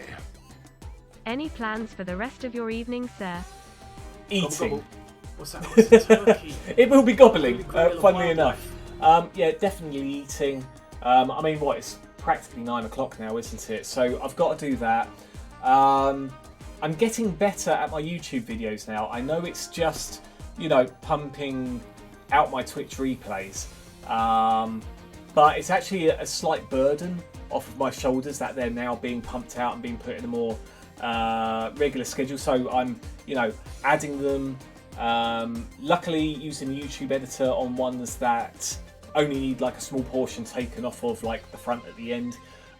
Any plans for the rest of your evening, sir? Eating. Gobble. What's that? What's a turkey? It will be gobbling, funnily enough. Yeah, definitely eating. I mean, what, it's practically 9 o'clock now, isn't it? So I've got to do that. I'm getting better at my YouTube videos now. I know it's just, you know, pumping out my Twitch replays. But it's actually a slight burden off of my shoulders that they're now being pumped out and being put in a more regular schedule. So I'm, you know, adding them. Luckily using the YouTube editor on ones that only need like a small portion taken off of like the front at the end,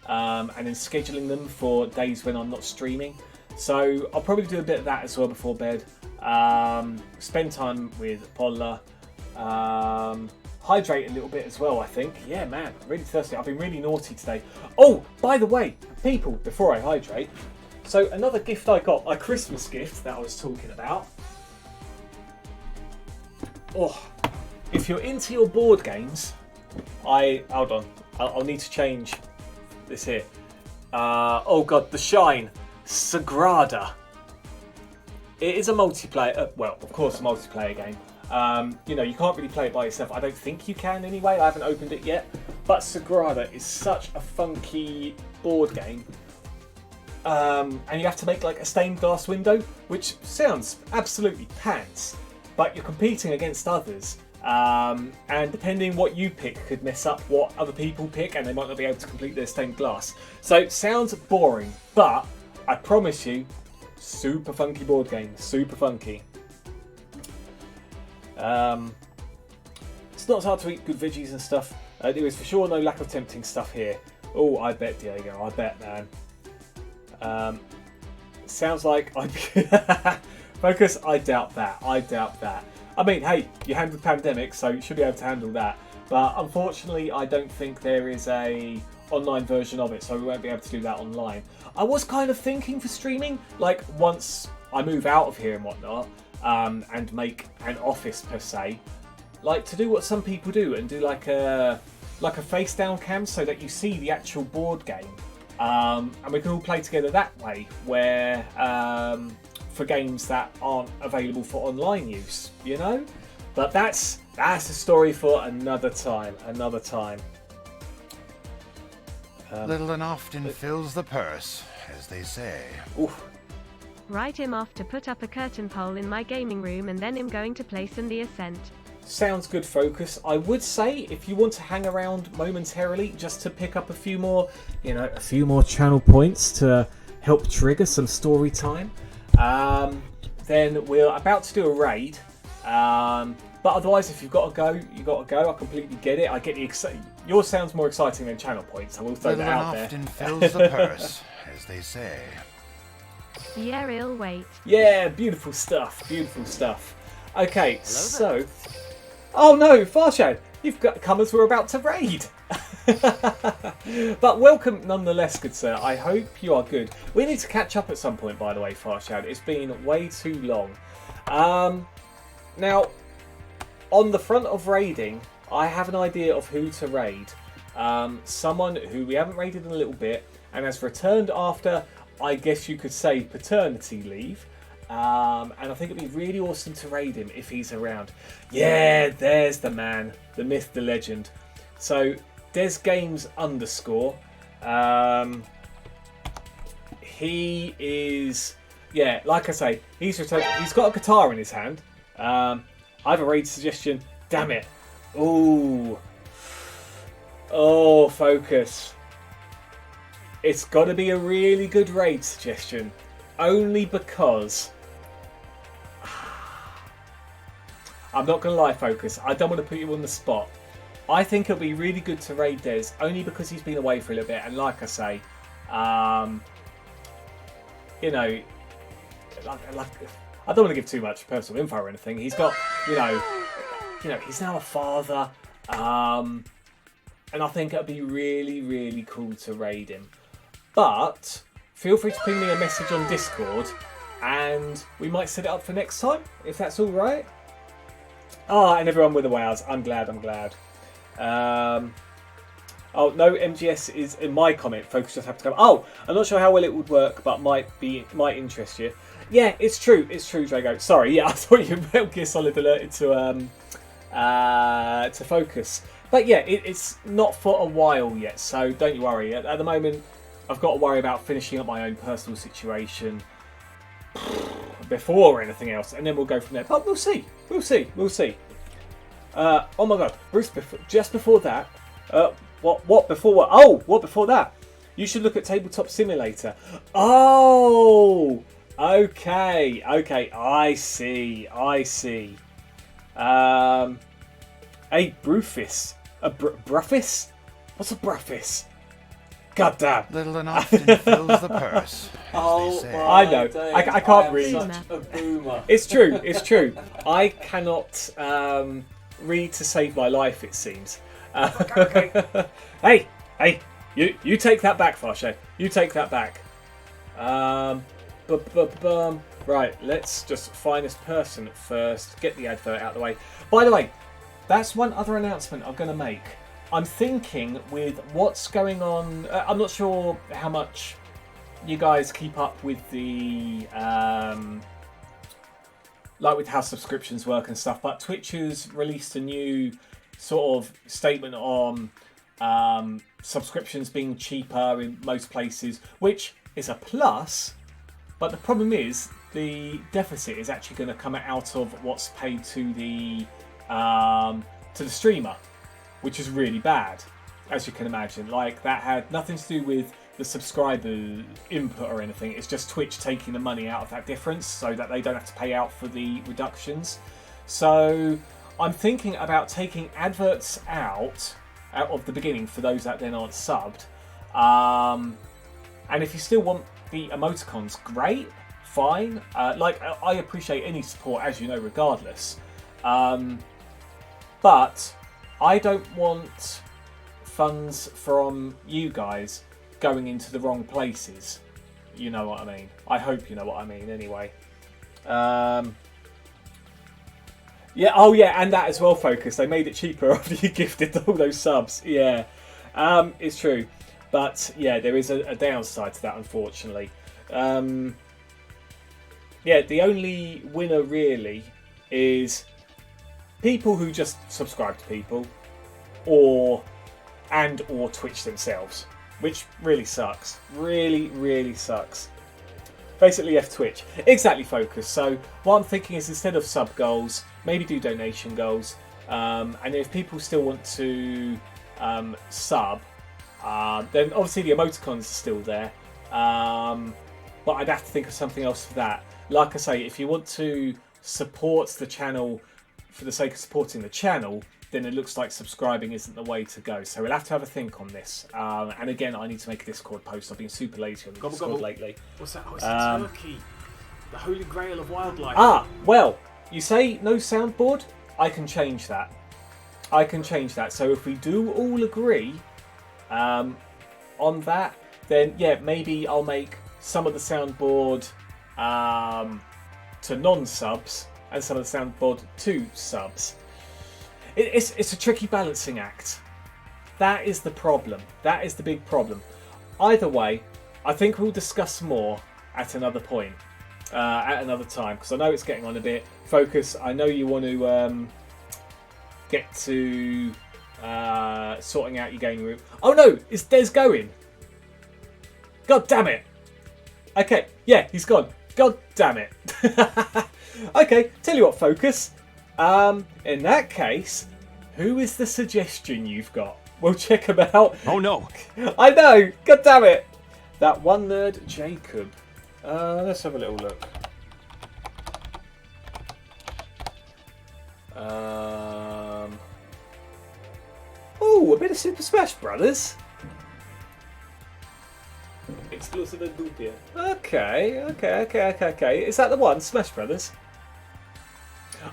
and then scheduling them for days when I'm not streaming. So I'll probably do a bit of that as well before bed. Spend time with Paula. Hydrate a little bit as well, I think. Yeah, man, really thirsty. I've been really naughty today. Oh, by the way, people, before I hydrate, so another gift I got, a Christmas gift that I was talking about. Oh, if you're into your board games, hold on, I'll need to change this here. Oh god, the Shine Sagrada. It is a multiplayer, well, of course, a multiplayer game. You know, you can't really play it by yourself. I don't think you can anyway. I haven't opened it yet. But Sagrada is such a funky board game. And you have to make like a stained glass window, which sounds absolutely pants. But you're competing against others. And depending what you pick could mess up what other people pick, and they might not be able to complete their stained glass. So it sounds boring, but I promise you, super funky board game. Super funky. It's not hard to eat good veggies and stuff. There is for sure no lack of tempting stuff here. Oh, I bet, Diego. I bet, man. Sounds like Focus, I doubt that. I doubt that. I mean, hey, you handled pandemic, so you should be able to handle that. But unfortunately, I don't think there is a online version of it, so we won't be able to do that online. I was kind of thinking for streaming, like once I move out of here and whatnot, and make an office per se, like to do what some people do and do like a face down cam so that you see the actual board game, and we can all play together that way, where for games that aren't available for online use, you know. But that's a story for another time. Little and often fills the purse, as they say. Oof. Write him off to put up a curtain pole in my gaming room and then him going to play some The Ascent. Sounds good, Focus. I would say if you want to hang around momentarily just to pick up a few more, you know, a few more channel points to help trigger some story time, then we're about to do a raid. But otherwise, if you've got to go, you got to go. I completely get it. I get the yours sounds more exciting than channel points. I will throw that out there. Often fills the purse, as they say. Yeah, real wait. Yeah, beautiful stuff. Beautiful stuff. Okay, so. Oh no, Farshad, you've come as we're about to raid. But welcome nonetheless, good sir. I hope you are good. We need to catch up at some point, by the way, Farshad. It's been way too long. Now, on the front of raiding, I have an idea of who to raid. Someone who we haven't raided in a little bit and has returned after, I guess you could say, paternity leave. And I think it'd be really awesome to raid him if he's around. Yeah, there's the man, the myth, the legend. So, DesGames_. He is, yeah, like I say, he's returned. He's got a guitar in his hand. I have a raid suggestion. Damn it. Ooh. Oh, Focus. It's got to be a really good raid suggestion. Only because... I'm not going to lie, Focus. I don't want to put you on the spot. I think it'll be really good to raid Des, only because he's been away for a little bit. And like I say, you know, like I don't want to give too much personal info or anything. He's got, you know, he's now a father. And I think it'd be really, really cool to raid him. But feel free to ping me a message on Discord, and we might set it up for next time, if that's all right. Ah, and everyone with the wows. I'm glad. Oh no, MGS is in my comment. Focus just have to come. Oh, I'm not sure how well it would work, but might interest you. Yeah, it's true, Drago. Sorry, yeah, I thought you Metal Gear Solid alerted to Focus. But yeah, it's not for a while yet, so don't you worry. At the moment, I've got to worry about finishing up my own personal situation before anything else, and then we'll go from there. But we'll see. Oh my god, Bruce! Just before that, what before what? Oh, what before that? You should look at Tabletop Simulator. Oh, okay. I see. A Brufis. A Bruffis? What's a Bruffis? goddamn. Little and often fills the purse. Oh say. my I know. days, I can't am read. Such a boomer. It's true. It's true. I cannot read to save my life. It seems. Okay. Hey, you take that back, Farshay. You take that back. Right, let's just find this person first. Get the advert out of the way. By the way, that's one other announcement I'm going to make. I'm thinking with what's going on. I'm not sure how much you guys keep up with the like with how subscriptions work and stuff, but Twitch has released a new sort of statement on subscriptions being cheaper in most places, which is a plus. But the problem is the deficit is actually going to come out of what's paid to the streamer, which is really bad, as you can imagine. Like, that had nothing to do with the subscriber input or anything. It's just Twitch taking the money out of that difference so that they don't have to pay out for the reductions. So I'm thinking about taking adverts out of the beginning for those that then aren't subbed. And if you still want the emoticons, great, fine. Like, I appreciate any support, as you know, regardless. But I don't want funds from you guys going into the wrong places. You know what I mean? I hope you know what I mean, anyway. Yeah, oh yeah, and that as well, Focus. They made it cheaper after you gifted all those subs. Yeah, it's true. But yeah, there is a downside to that, unfortunately. Yeah, the only winner really is people who just subscribe to people, or Twitch themselves, which really sucks. Really sucks. Basically, F Twitch. Exactly, Focus. So what I'm thinking is, instead of sub goals, maybe do donation goals. And if people still want to sub, then obviously the emoticons are still there. But I'd have to think of something else for that. Like I say, if you want to support the channel for the sake of supporting the channel, then it looks like subscribing isn't the way to go. So we'll have to have a think on this. And again, I need to make a Discord post. I've been super lazy on the Discord lately. What's that? Oh, it's a turkey. The holy grail of wildlife. Ah, well, you say no soundboard? I can change that. So if we do all agree on that, then yeah, maybe I'll make some of the soundboard to non-subs and some of the soundboard to subs. It's a tricky balancing act. That is the problem. That is the big problem. Either way, I think we'll discuss more at another point, at another time, because I know it's getting on a bit. Focus, I know you want to get to sorting out your gaming room. Oh no, is Des going? God damn it. Okay, yeah, he's gone. God damn it. Okay, tell you what, Focus. In that case, who is the suggestion you've got? We'll check them out. Oh no. I know, god damn it. That one nerd, Jacob. Let's have a little look. Oh, a bit of Super Smash Brothers. Exclusive at Dupia. Okay. Is that the one, Smash Brothers?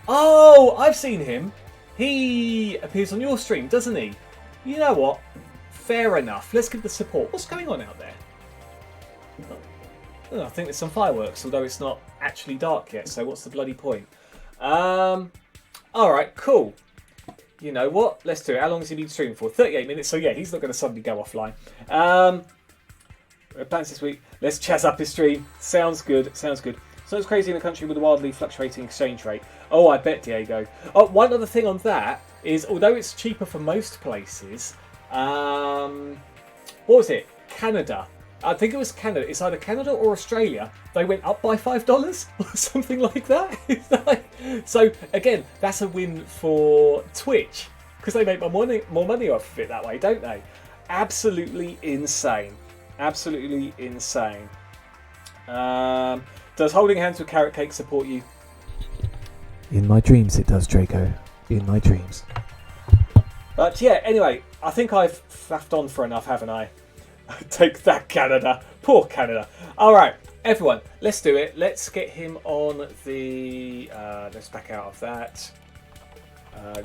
Oh, I've seen him. He appears on your stream, doesn't he? You know what? Fair enough. Let's give the support. What's going on out there? Oh, I think there's some fireworks, although it's not actually dark yet, so what's the bloody point? Alright, cool. You know what? Let's do it. How long has he been streaming for? 38 minutes, so yeah, he's not going to suddenly go offline. Plans this week. Let's chat up his stream. Sounds good. So it's crazy in a country with a wildly fluctuating exchange rate. Oh, I bet, Diego. Oh, one other thing on that is, although it's cheaper for most places, what was it? Canada. I think it was Canada. It's either Canada or Australia. They went up by $5 or something like that. So again, that's a win for Twitch because they make more money off of it that way, don't they? Absolutely insane. Does holding hands with carrot cake support you? In my dreams it does, Draco. In my dreams. But yeah, anyway, I think I've faffed on for enough, haven't I? Take that, Canada. Poor Canada. All right, everyone, let's do it. Let's get him on the... let's back out of that.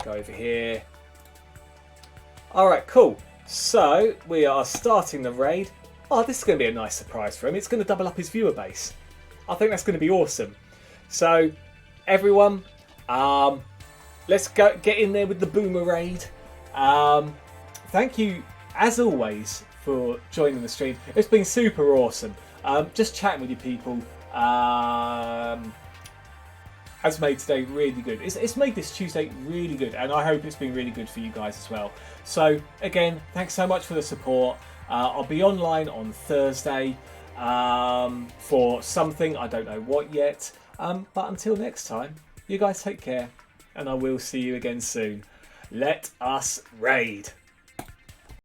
Go over here. All right, cool. So we are starting the raid. Oh, this is going to be a nice surprise for him. It's going to double up his viewer base. I think that's going to be awesome. So, everyone, let's go get in there with the Boomer raid. Thank you, as always, for joining the stream. It's been super awesome. Just chatting with you people has made today really good. It's made this Tuesday really good, and I hope it's been really good for you guys as well. So, again, thanks so much for the support. I'll be online on Thursday for something. I don't know what yet. But until next time, you guys take care, and I will see you again soon. Let us raid.